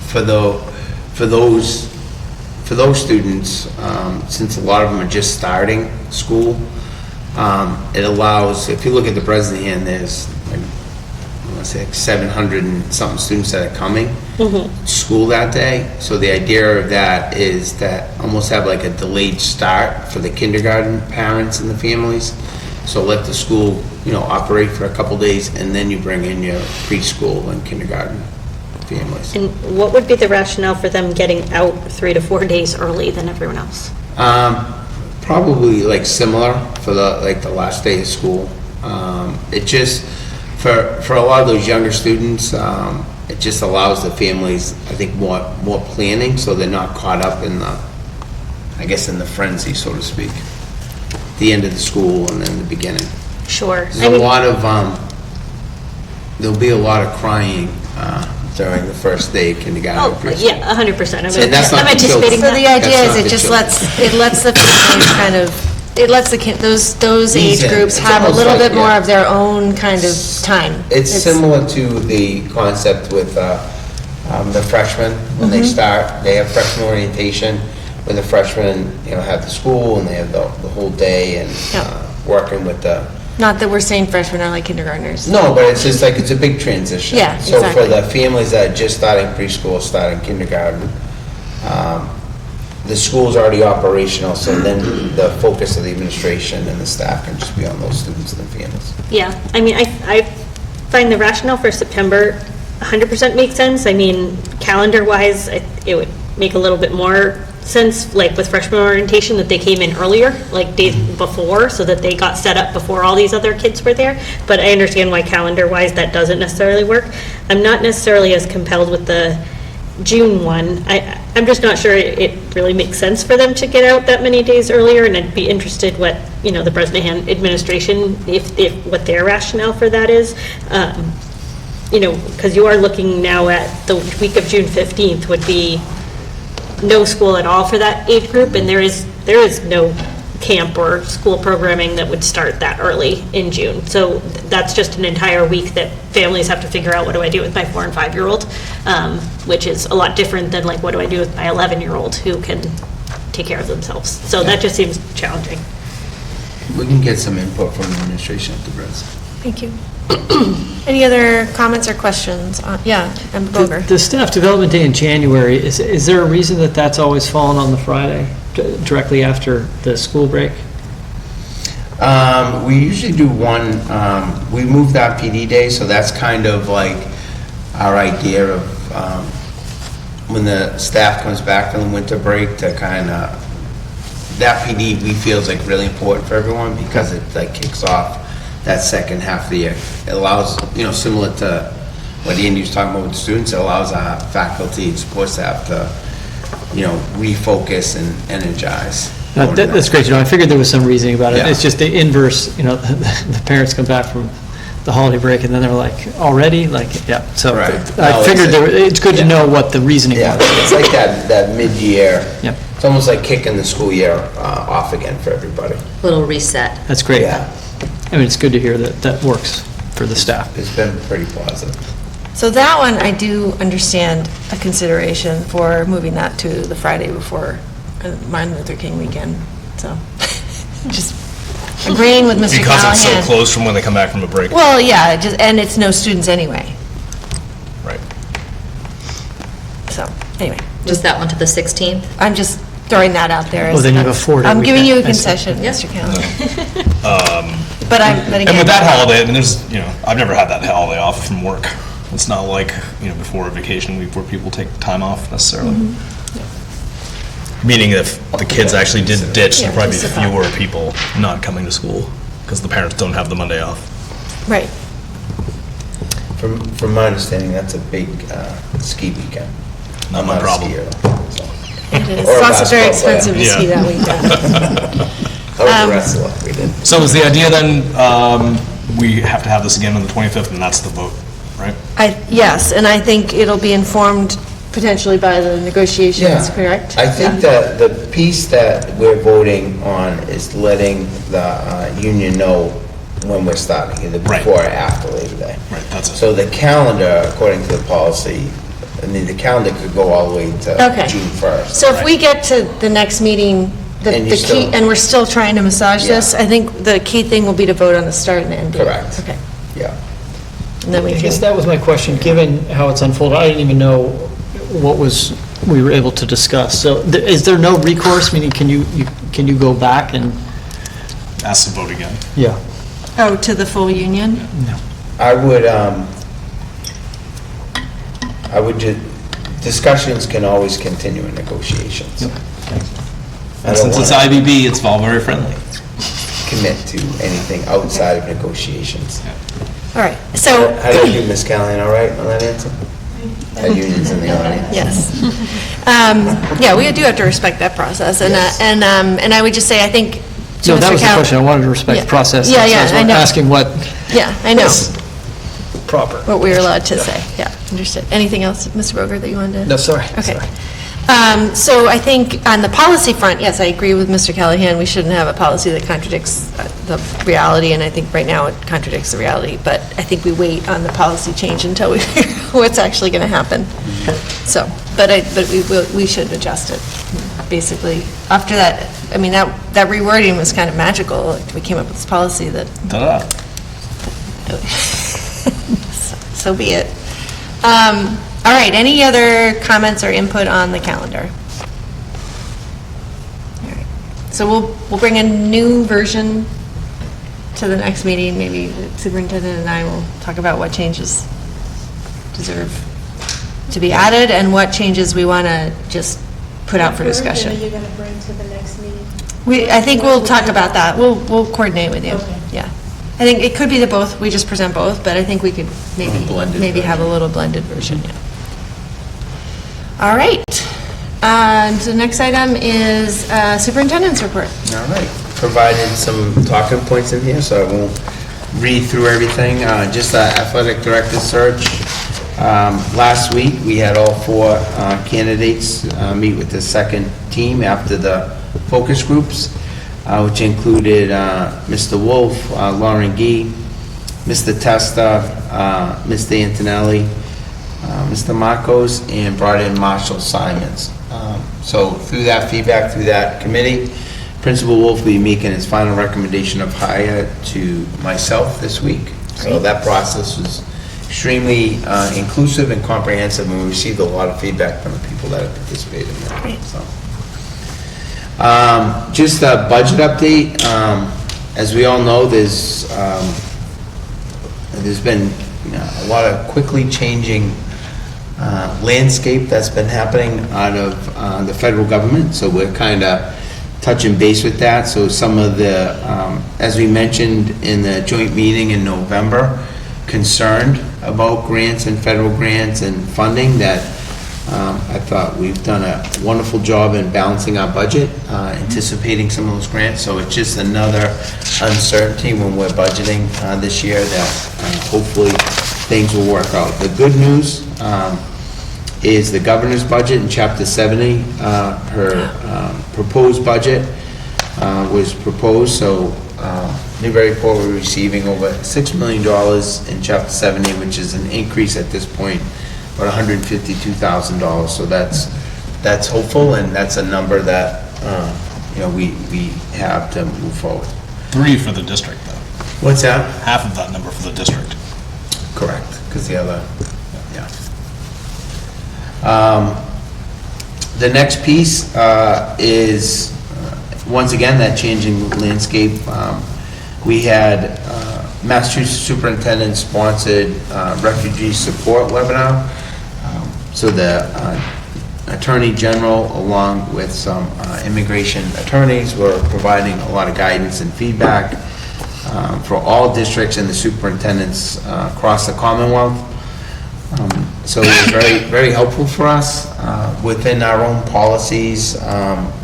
for those students, since a lot of them are just starting school, it allows, if you look at the Bresnahan, there's like, I want to say like 700 and something students that are coming to school that day. So the idea of that is that almost have like a delayed start for the kindergarten parents and the families. So let the school, operate for a couple days, and then you bring in your preschool and kindergarten families. And what would be the rationale for them getting out 3 to 4 days early than everyone else? Probably like similar for the last day of school. It just, for a lot of those younger students, it just allows the families, I think, more planning, so they're not caught up in the frenzy, so to speak. The end of the school and then the beginning. Sure. There'll be a lot of crying during the first day of kindergarten. Oh, yeah, 100%. And that's not I'm the anticipating children. So the idea That's is not it the just children. lets the families kind of, it lets those Ease age in. groups It's have a almost little like, bit more yeah. of their own kind of time. It's similar to the concept with the freshmen. When they start, they have freshman orientation, where the freshmen, have the school and they have the whole day and Yeah. working with the. Not that we're saying freshmen are like kindergartners. No, but it's just like, it's a big transition. Yeah, So for exactly. the families that are just starting preschool, starting kindergarten, the school's already operational, so then the focus of the administration and the staff can just be on those students and their families. Yeah, I mean, I find the rationale for September 100% makes sense. I mean, calendar-wise, it would make a little bit more sense, like with freshman orientation, that they came in earlier, like days before, so that they got set up before all these other kids were there. But I understand why calendar-wise that doesn't necessarily work. I'm not necessarily as compelled with the June one. I'm just not sure it really makes sense for them to get out that many days earlier, and I'd be interested what, the Bresnahan administration, if what their rationale for that is. Because you are looking now at the week of June 15th would be no school at all for that age group, and there is no camp or school programming that would start that early in June. So that's just an entire week that families have to figure out, what do I do with my 4 and 5-year-old, which is a lot different than like, what do I do with my 11-year-old who can take care of themselves. So that just seems challenging. We can get some input from the administration at the Bres. Thank you. Any other comments or questions? Yeah, and Boger. The staff development day in January, is there a reason that that's always fallen on the Friday, directly after the school break? We usually do one, we moved our PD day, so that's kind of like our idea of when the staff comes back from the winter break to kind of, that PD we feel is like really important for everyone because it like kicks off that second half of the year. It allows, similar to what Andy was talking about with the students, it allows our faculty and support staff to, refocus and energize. That's great. I figured there was some reasoning about it. Yeah. It's just the inverse, the parents come back from the holiday break and then they're like, already? So Right. I No, figured it's good to yeah. know what the reasoning Yeah, was. it's like that mid-year. Yep. It's almost like kicking the school year off again for everybody. Little reset. That's great. Yeah, I mean, it's good to hear that that works for the staff. it's been pretty positive. So that one, I do understand a consideration for moving that to the Friday before Martin Luther King weekend, so just agreeing with Mr. Because it's so Callahan. close from when they come back from a break. Well, yeah, and it's no students anyway, Right. so, anyway, Just that one to the 16th? I'm just throwing that out there. Oh, then you have a 4-day I'm giving you a weekend. I see. concession, Mr. Callahan. But again. And with that holiday, I mean, there's, I've never had that holiday off from work. It's not like, before a vacation week where people take time off necessarily. Meaning if the kids actually did ditch, there'd probably be just about. fewer people not coming to school because the parents don't have the Monday off. Right. From my understanding, that's a big ski weekend. Not I'm my not a problem. skier, so. It is. Or a It's also very basketball player. expensive to ski that weekend. I was a wrestler, we did. So is the idea then, we have to have this again on the 25th and that's the vote, right? Yes, and I think it'll be informed potentially by the negotiations, correct? I think that the piece that we're voting on is letting the union know when we're starting, either Right. before or after Labor Day. Right, that's it. So the calendar, according to the policy, I mean, the calendar could go all the way to Okay. June 1st. So if we get to the next meeting, the And the you key, still- and we're still trying to massage this, Yeah. I think the key thing will be to vote on the start and the end date. Correct. Okay. Yeah. And then we I guess can, that was my question, given how it's unfolded, I didn't even know what we were able to discuss. So is there no recourse, meaning can you go back and? Ask to vote again. Yeah. oh, to the full union? I would discussions can always continue in negotiations. I don't Since it's wanna IBB, it's all very friendly. commit to anything outside of negotiations. All right, so, How do you do, Ms. Callahan, all right on that answer? Our union's in the audience. yes. Yeah, we do have to respect that process, and, Yes. and I would just say, I think. to No, that Mr. was the Cal- question, I wanted to respect Yeah. the process. Yeah, yeah, I was I know. asking what Yeah, I know, is proper. what we were allowed to say, yeah, understood. Anything else, Mr. Boger, that you wanted to? No, sorry. Okay. sorry. So I think on the policy front, yes, I agree with Mr. Callahan, we shouldn't have a policy that contradicts the reality, and I think right now it contradicts the reality, but I think we wait on the policy change until we figure out what's actually going to happen. So, but we should adjust it, basically. After that, I mean, that rewording was kind of magical, like, we came up with this policy that Ta-da. so be it. All right, any other comments or input on the calendar? All right. So we'll bring a new version to the next meeting. Maybe the superintendent and I will talk about what changes deserve to be added and what changes we want to just put out for discussion. What version are you going to bring to the next meeting? I think we'll talk about that. We'll coordinate with you. Okay. Yeah. I think it could be the both, we just present both, but I think we could blended maybe have a version. little blended version, yeah. All right. So the next item is superintendent's report. All right, provided some talking points in here, so I won't read through everything. Just the athletic director search. Last week, we had all 4 candidates meet with the second team after the focus groups, which included Mr. Wolf, Lauren Gee, Mr. Testa, Mr. Antonelli, Mr. Marcos, and brought in Marshall Simons. So through that feedback, through that committee, Principal Wolf will be making his final recommendation of hire to myself this week. So that process was extremely inclusive and comprehensive, and we received a lot of feedback from the people that have participated in that. Great. So, just a budget update. As we all know, there's been a lot of quickly changing landscape that's been happening out of the federal government, so we're kind of touching base with that. So some of the, as we mentioned in the joint meeting in November, concerned about grants and federal grants and funding that I thought we've done a wonderful job in balancing our budget, anticipating some of those grants. So it's just another uncertainty when we're budgeting this year that hopefully things will work out. The good news is the governor's budget in Chapter 70. Her proposed budget was proposed, so Newburyport will be receiving over $6 million in Chapter 70, which is an increase at this point about $152,000. So that's hopeful, and that's a number that we have to move forward. 3 for the district, though. What's that? Half of that number for the district. Correct, because the other, yeah. The next piece is, once again, that changing landscape. We had Massachusetts Superintendent sponsored refugee support webinar. So the Attorney General, along with some immigration attorneys, were providing a lot of guidance and feedback for all districts and the superintendents across the Commonwealth. So it was very, very helpful for us within our own policies,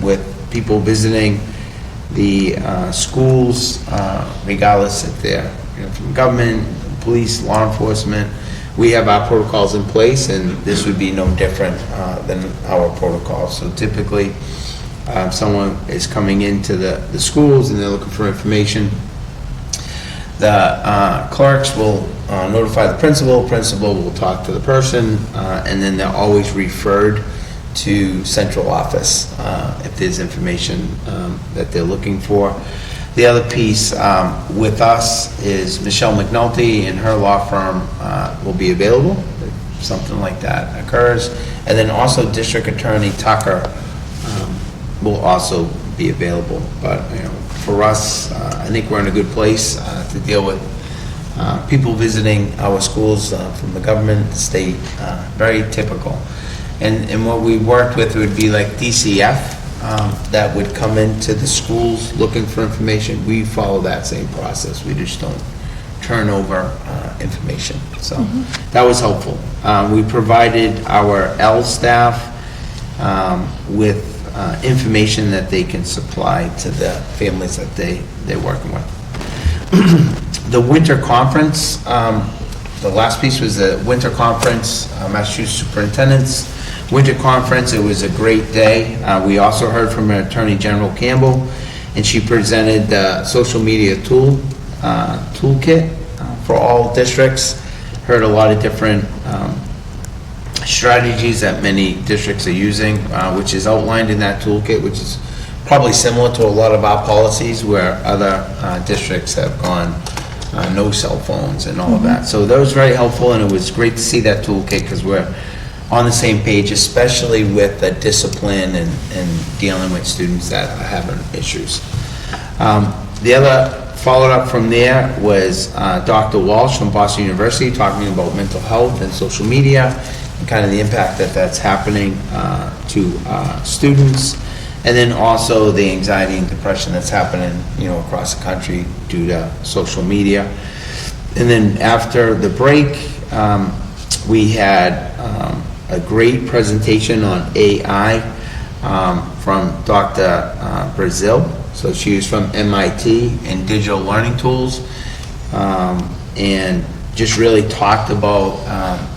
with people visiting the schools, regardless if they're from government, police, law enforcement. We have our protocols in place, and this would be no different than our protocols. So typically, if someone is coming into the schools and they're looking for information, the clerks will notify the principal will talk to the person, and then they're always referred to central office if there's information that they're looking for. The other piece with us is Michelle McNulty and her law firm will be available if something like that occurs. And then also District Attorney Tucker will also be available. But, for us, I think we're in a good place to deal with people visiting our schools from the government, the state, very typical. And what we worked with would be like DCF that would come into the schools looking for information. We follow that same process. We just don't turn over information. So that was helpful. We provided our L staff with information that they can supply to the families that they're working with. The winter conference, the last piece was the winter conference, Massachusetts Superintendent's Winter Conference. It was a great day. We also heard from Attorney General Campbell, and she presented the social media toolkit for all districts. Heard a lot of different strategies that many districts are using, which is outlined in that toolkit, which is probably similar to a lot of our policies where other districts have gone no cell phones and all of that. So that was very helpful, and it was great to see that toolkit because we're on the same page, especially with the discipline and dealing with students that are having issues. The other followed up from there was Dr. Walsh from Boston University talking about mental health and social media and kind of the impact that's happening to students, and then also the anxiety and depression that's happening, across the country due to social media. And then after the break, we had a great presentation on AI from Dr. Brazil. So she was from MIT and digital learning tools, and just really talked about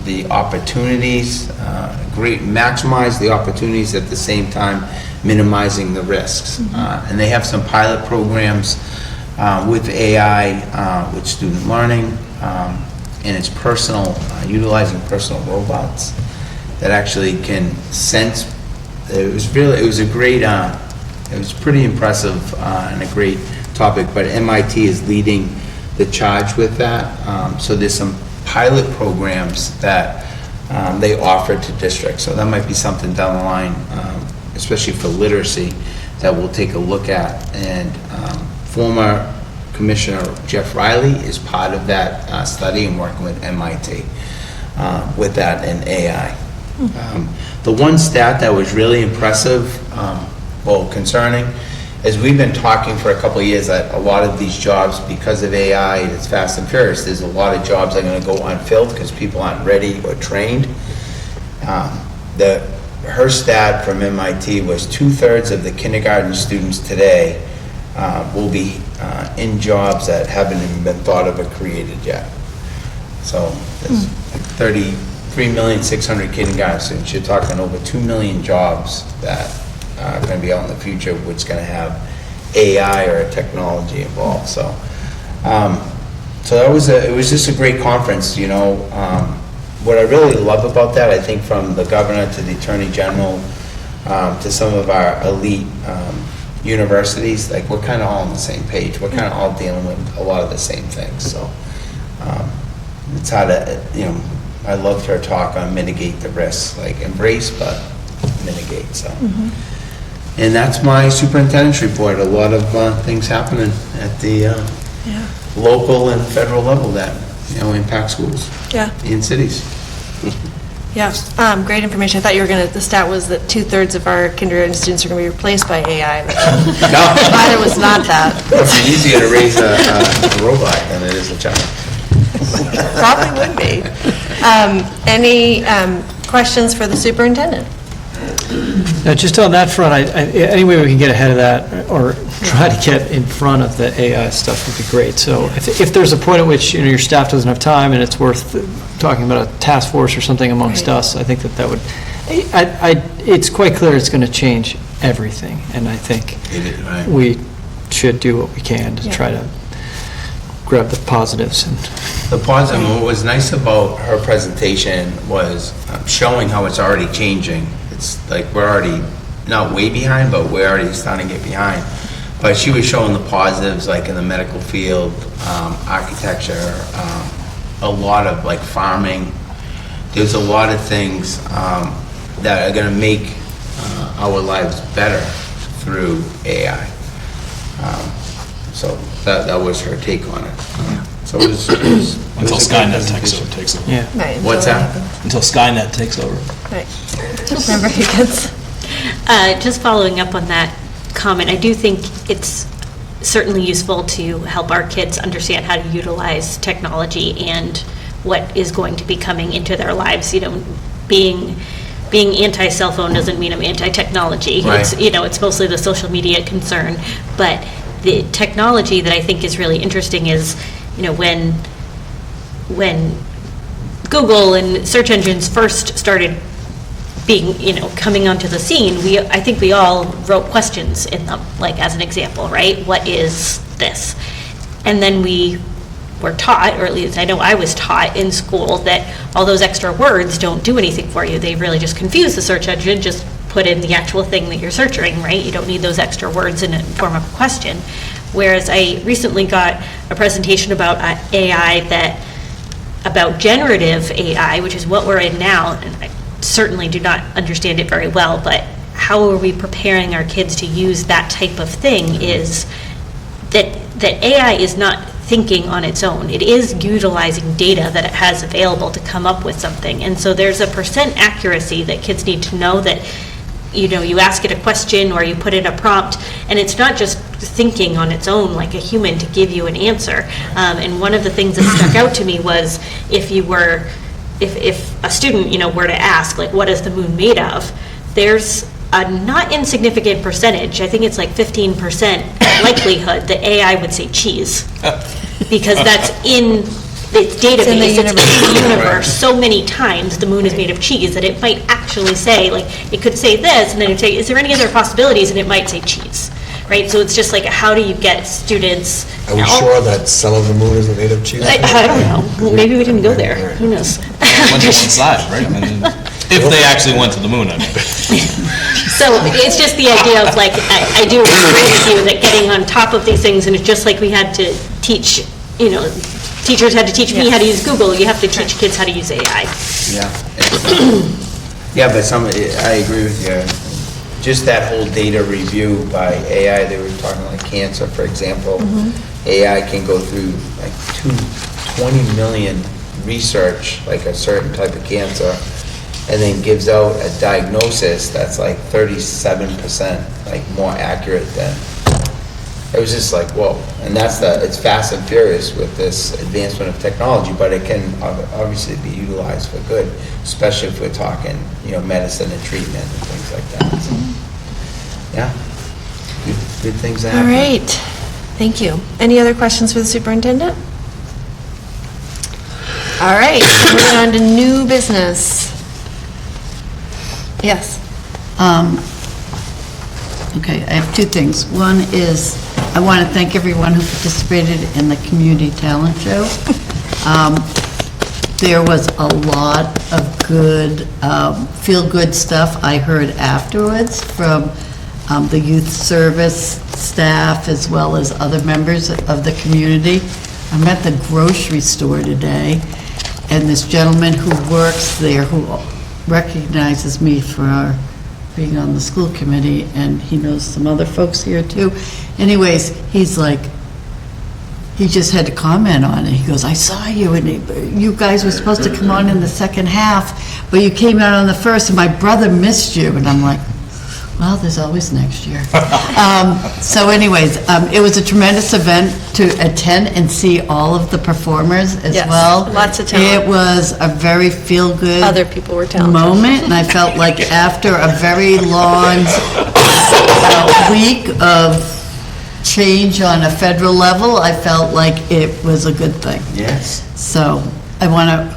the opportunities, maximize the opportunities at the same time minimizing the risks. And they have some pilot programs with AI, with student learning, and it's utilizing personal robots that actually can sense. It was pretty impressive and a great topic, but MIT is leading the charge with that. So there's some pilot programs that they offer to districts. So that might be something down the line, especially for literacy, that we'll take a look at. And former Commissioner Jeff Riley is part of that study and working with MIT with that and AI. The one stat that was really impressive, concerning, is we've been talking for a couple of years that a lot of these jobs, because of AI and it's fast and furious, there's a lot of jobs that are going to go unfilled because people aren't ready or trained. Her stat from MIT was 2/3 of the kindergarten students today will be in jobs that haven't even been thought of or created yet. So there's 33,600,000 kindergarten students. You're talking over 2 million jobs that are going to be out in the future, which is going to have AI or technology involved. So, it was just a great conference. What I really love about that, I think, from the governor to the attorney general to some of our elite universities, like we're kind of all on the same page. We're kind of all dealing with a lot of the same things. So it's how to, I loved her talk on mitigate the risks, like embrace but mitigate. So, and that's my superintendent's report. A lot of things happening at the local and federal level that impact schools in cities. Yeah, great information. I thought you were the stat was that 2/3 of our kindergarten students are going to be replaced by AI. But it was not that. It's easier to raise a robot than it is a child. Probably would be. Any questions for the superintendent? Just on that front, any way we can get ahead of that or try to get in front of the AI stuff would be great. So if there's a point at which your staff doesn't have time and it's worth talking about a task force or something amongst us, I think that would, it's quite clear it's going to change everything. And I think we should do what we can to try to grab the positives. The positive, what was nice about her presentation was showing how it's already changing. It's like we're already not way behind, but we're already starting to get behind. But she was showing the positives, like in the medical field, architecture, a lot of like farming. There's a lot of things that are going to make our lives better through AI. So that was her take on it. So it was Until a good Skynet presentation. takes over. Yeah. Right, until What's that? happens. Until Skynet takes over. Right. Remember, kids? Just following up on that comment, I do think it's certainly useful to help our kids understand how to utilize technology and what is going to be coming into their lives. You know, being anti-cell phone doesn't mean I'm anti-technology. Right. It's, you know, it's mostly the social media concern. But the technology that I think is really interesting is, you know, when Google and search engines first started being, you know, coming onto the scene, I think we all wrote questions in them, like as an example, right? What is this? And then we were taught, or at least I know I was taught in school, that all those extra words don't do anything for you. They really just confuse the search engine. Just put in the actual thing that you're searching, right? You don't need those extra words in a form of a question. Whereas I recently got a presentation about AI about generative AI, which is what we're in now, and I certainly do not understand it very well, but how are we preparing our kids to use that type of thing is that AI is not thinking on its own. It is utilizing data that it has available to come up with something. And so there's a % accuracy that kids need to know that, you know, you ask it a question or you put in a prompt, and it's not just thinking on its own like a human to give you an answer. And one of the things that stuck out to me was if a student, you know, were to ask, like, what is the moon made of? There's a not insignificant percentage, I think it's like 15% likelihood that AI would say cheese. Because that's in its database, it's in the universe so many times the moon is made of cheese that it might actually say, like, it could say this, and then it'd say, is there any other possibilities? And it might say cheese, right? So it's just like, how do you get students? Are we sure that some of the moon is made of cheese? I don't know. Well, maybe we didn't go there. Who knows? Went to one side, right? I mean, if they actually went to the moon, I mean. So it's just the idea of, like, I do agree with you that getting on top of these things, and it's just like we had to teach, you know, teachers had to teach me how to use Google, you have to teach kids how to use AI. Yeah. Yeah, but I agree with you. Just that whole data review by AI, they were talking like cancer, for example. AI can go through like 20 million research, like a certain type of cancer, and then gives out a diagnosis that's like 37% like more accurate than. It was just like, whoa. And it's fast and furious with this advancement of technology, but it can obviously be utilized for good, especially if we're talking, you know, medicine and treatment and things like that. So, yeah, good things to All happen. right, thank you. Any other questions for the superintendent? All right, moving on to new business. Yes. Okay, I have two things. One is, I want to thank everyone who participated in the Community Talent Show. There was a lot of good, feel-good stuff I heard afterwards from the youth service staff as well as other members of the community. I'm at the grocery store today, and this gentleman who works there, who recognizes me for being on the school committee, and he knows some other folks here too. Anyways, he's like, he just had to comment on it. He goes, I saw you, and you guys were supposed to come on in the second half, but you came out on the first, and my brother missed you. And I'm like, well, there's always next year. So anyways, it was a tremendous event to attend and see all of the performers as Yes, well. lots of talent. It was a very feel-good Other people were talented. moment, and I felt like after a very long week of change on a federal level, I felt like it was a good thing. Yes. So I want to,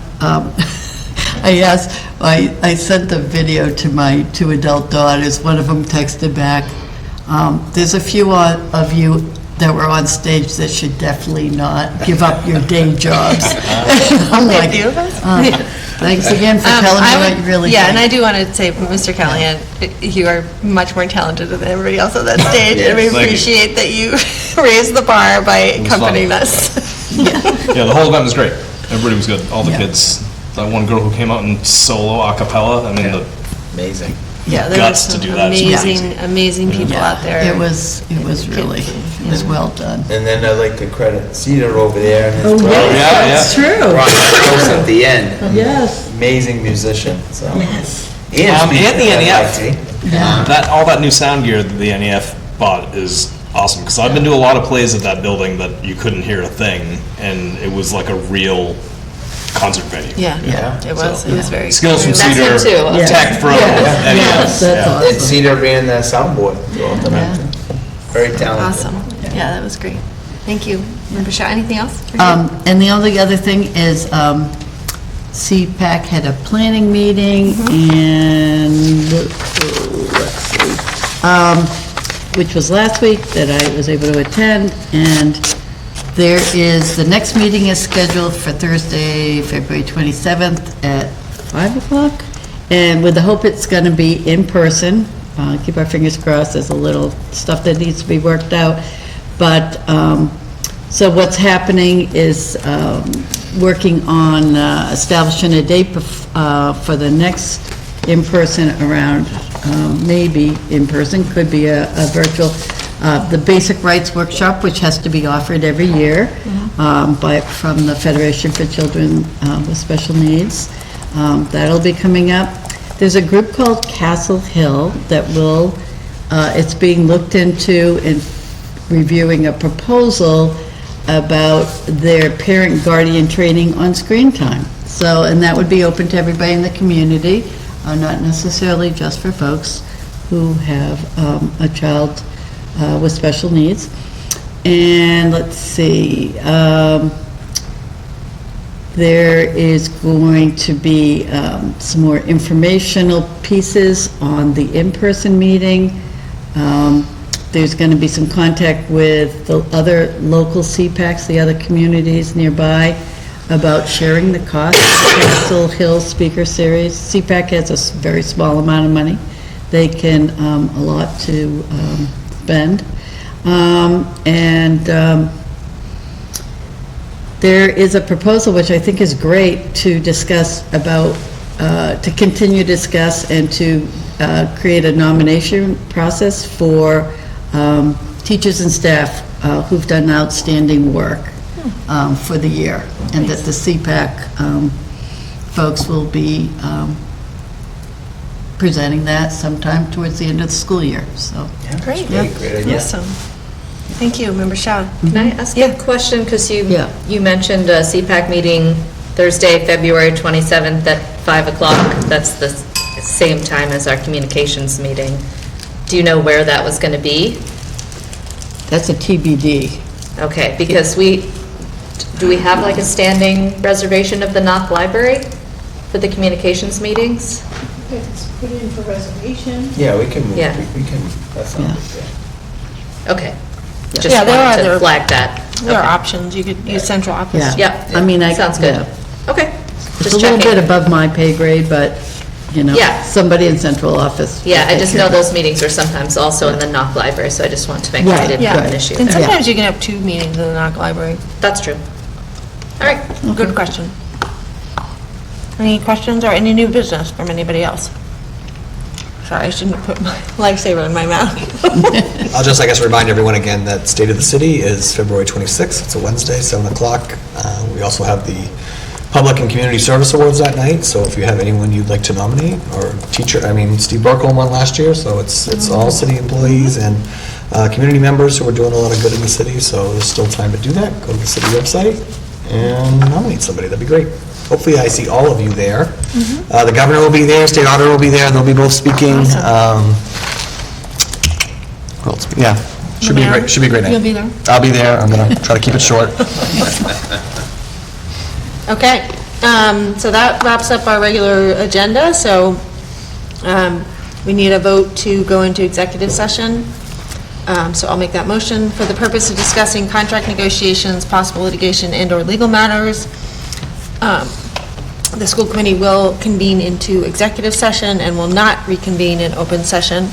I sent the video to my two adult daughters. One of them texted back, there's a few of you that were on stage that should definitely not give up your day jobs. I'm like, thanks again for telling me what you really think. Yeah, and I do want to say, Mr. Callahan, you are much more talented than everybody else on that stage, and we Thank you. appreciate that you raised the bar by accompanying fun. us. Yeah, the whole event was great. Everybody was good. All the kids. That one girl who came out in solo a cappella. I mean, the Amazing. Yeah, there guts was to do some that is amazing, amazing people out there. It was really, it was well done. And then I'd like to credit Cedar over there and his Oh, brother. yes, that's true. Ron Close at the end. Yes. Amazing musician, so. Yes. And and the NEF. Yeah. All that new sound gear that the NEF bought is awesome, because I've been to a lot of plays at that building that you couldn't hear a thing, and it was like a real concert venue. Yeah, it was very. Skills from That's him Cedar, too. tech from Yes, NEF. that's And awesome. Cedar ran the soundboard throughout the night. Very talented. Awesome. Yeah, that was great. Thank you. Member Shaw, anything else? And the only other thing is, CPAC had a planning meeting, and, let's see, which was last week, that I was able to attend, and there is, the next meeting is scheduled for Thursday, February 27th at 5 o'clock, and with the hope it's going to be in person. Keep our fingers crossed, there's a little stuff that needs to be worked out, but, so what's happening is working on establishing a date for the next in-person around, maybe in-person, could be a virtual, the Basic Rights Workshop, which has to be offered every year from the Federation for Children with Special Needs. That'll be coming up. There's a group called Castle Hill that will, it's being looked into in reviewing a proposal about their parent guardian training on screen time. So, and that would be open to everybody in the community, not necessarily just for folks who have a child with special needs. And let's see, there is going to be some more informational pieces on the in-person meeting. There's going to be some contact with the other local CPACs, the other communities nearby, about sharing the cost of the Castle Hill Speaker Series. CPAC has a very small amount of money. They can allot to spend. There is a proposal, which I think is great, to discuss about, to continue to discuss and to create a nomination process for teachers and staff who've done outstanding work for the year, and that the CPAC folks will be presenting that sometime towards the end of the school year, so. Great. Great idea. Awesome. Thank you, Member Shaw. Can I ask a question? Because Yeah. you mentioned a CPAC meeting Thursday, February 27th at 5 o'clock. That's the same time as our communications meeting. Do you know where that was going to be? That's a TBD. Okay, because do we have like a standing reservation of the Knox Library for the communications meetings? It's put in for reservation. Yeah, we can move, Yeah. we can, that's not a big deal. Okay. Just Yeah, there wanted are to other- flag that. There are Okay. options. You could use central office. Yeah. Yep. I mean, Sounds good. yeah. Okay. It's Just a little checking. bit above my pay grade, but, you know, Yeah. somebody in central office. Yeah, I will just take know care of those meetings are sometimes also in the Knox Library, so I just wanted to make sure I Right, didn't have an right. issue And there. sometimes you can have two meetings in the Knox Library. That's true. All right. Good question. Any questions or any new business from anybody else? Sorry, I shouldn't have put my lifesaver in my mouth. I'll just, I guess, remind everyone again that State of the City is February 26th. It's a Wednesday, 7 o'clock. We also have the Public and Community Service Awards that night, so if you have anyone you'd like to nominate, or teacher, I mean, Steve Burkle won last year, so it's all city employees and community members who are doing a lot of good in the city, so there's still time to do that. Go to the city website and nominate somebody. That'd be great. Hopefully, I see all of you there. The governor will be there, state auditor will be there, they'll be both speaking. Who else? Yeah, should be great, should be a great night. You'll be there? I'll be there, I'm gonna try to keep it short. Okay, so that wraps up our regular agenda, so we need a vote to go into executive session. So I'll make that motion for the purpose of discussing contract negotiations, possible litigation, and/or legal matters. The school committee will convene into executive session and will not reconvene in open session.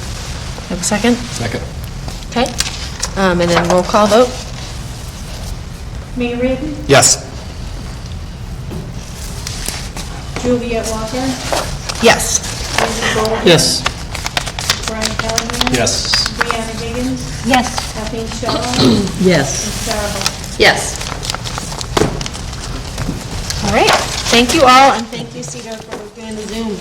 Have a second? Second. Okay. And then roll call vote. Mayor Reardon, Yes. Juliet Walker, Yes. Andy Golden. Yes. Brian Callahan. Yes. Brianna Higgins, Yes. Kathleen Shaw, Yes. and Sarah Hall. Yes. All right. Thank you all, and thank you, Cedar, for doing the Zoom.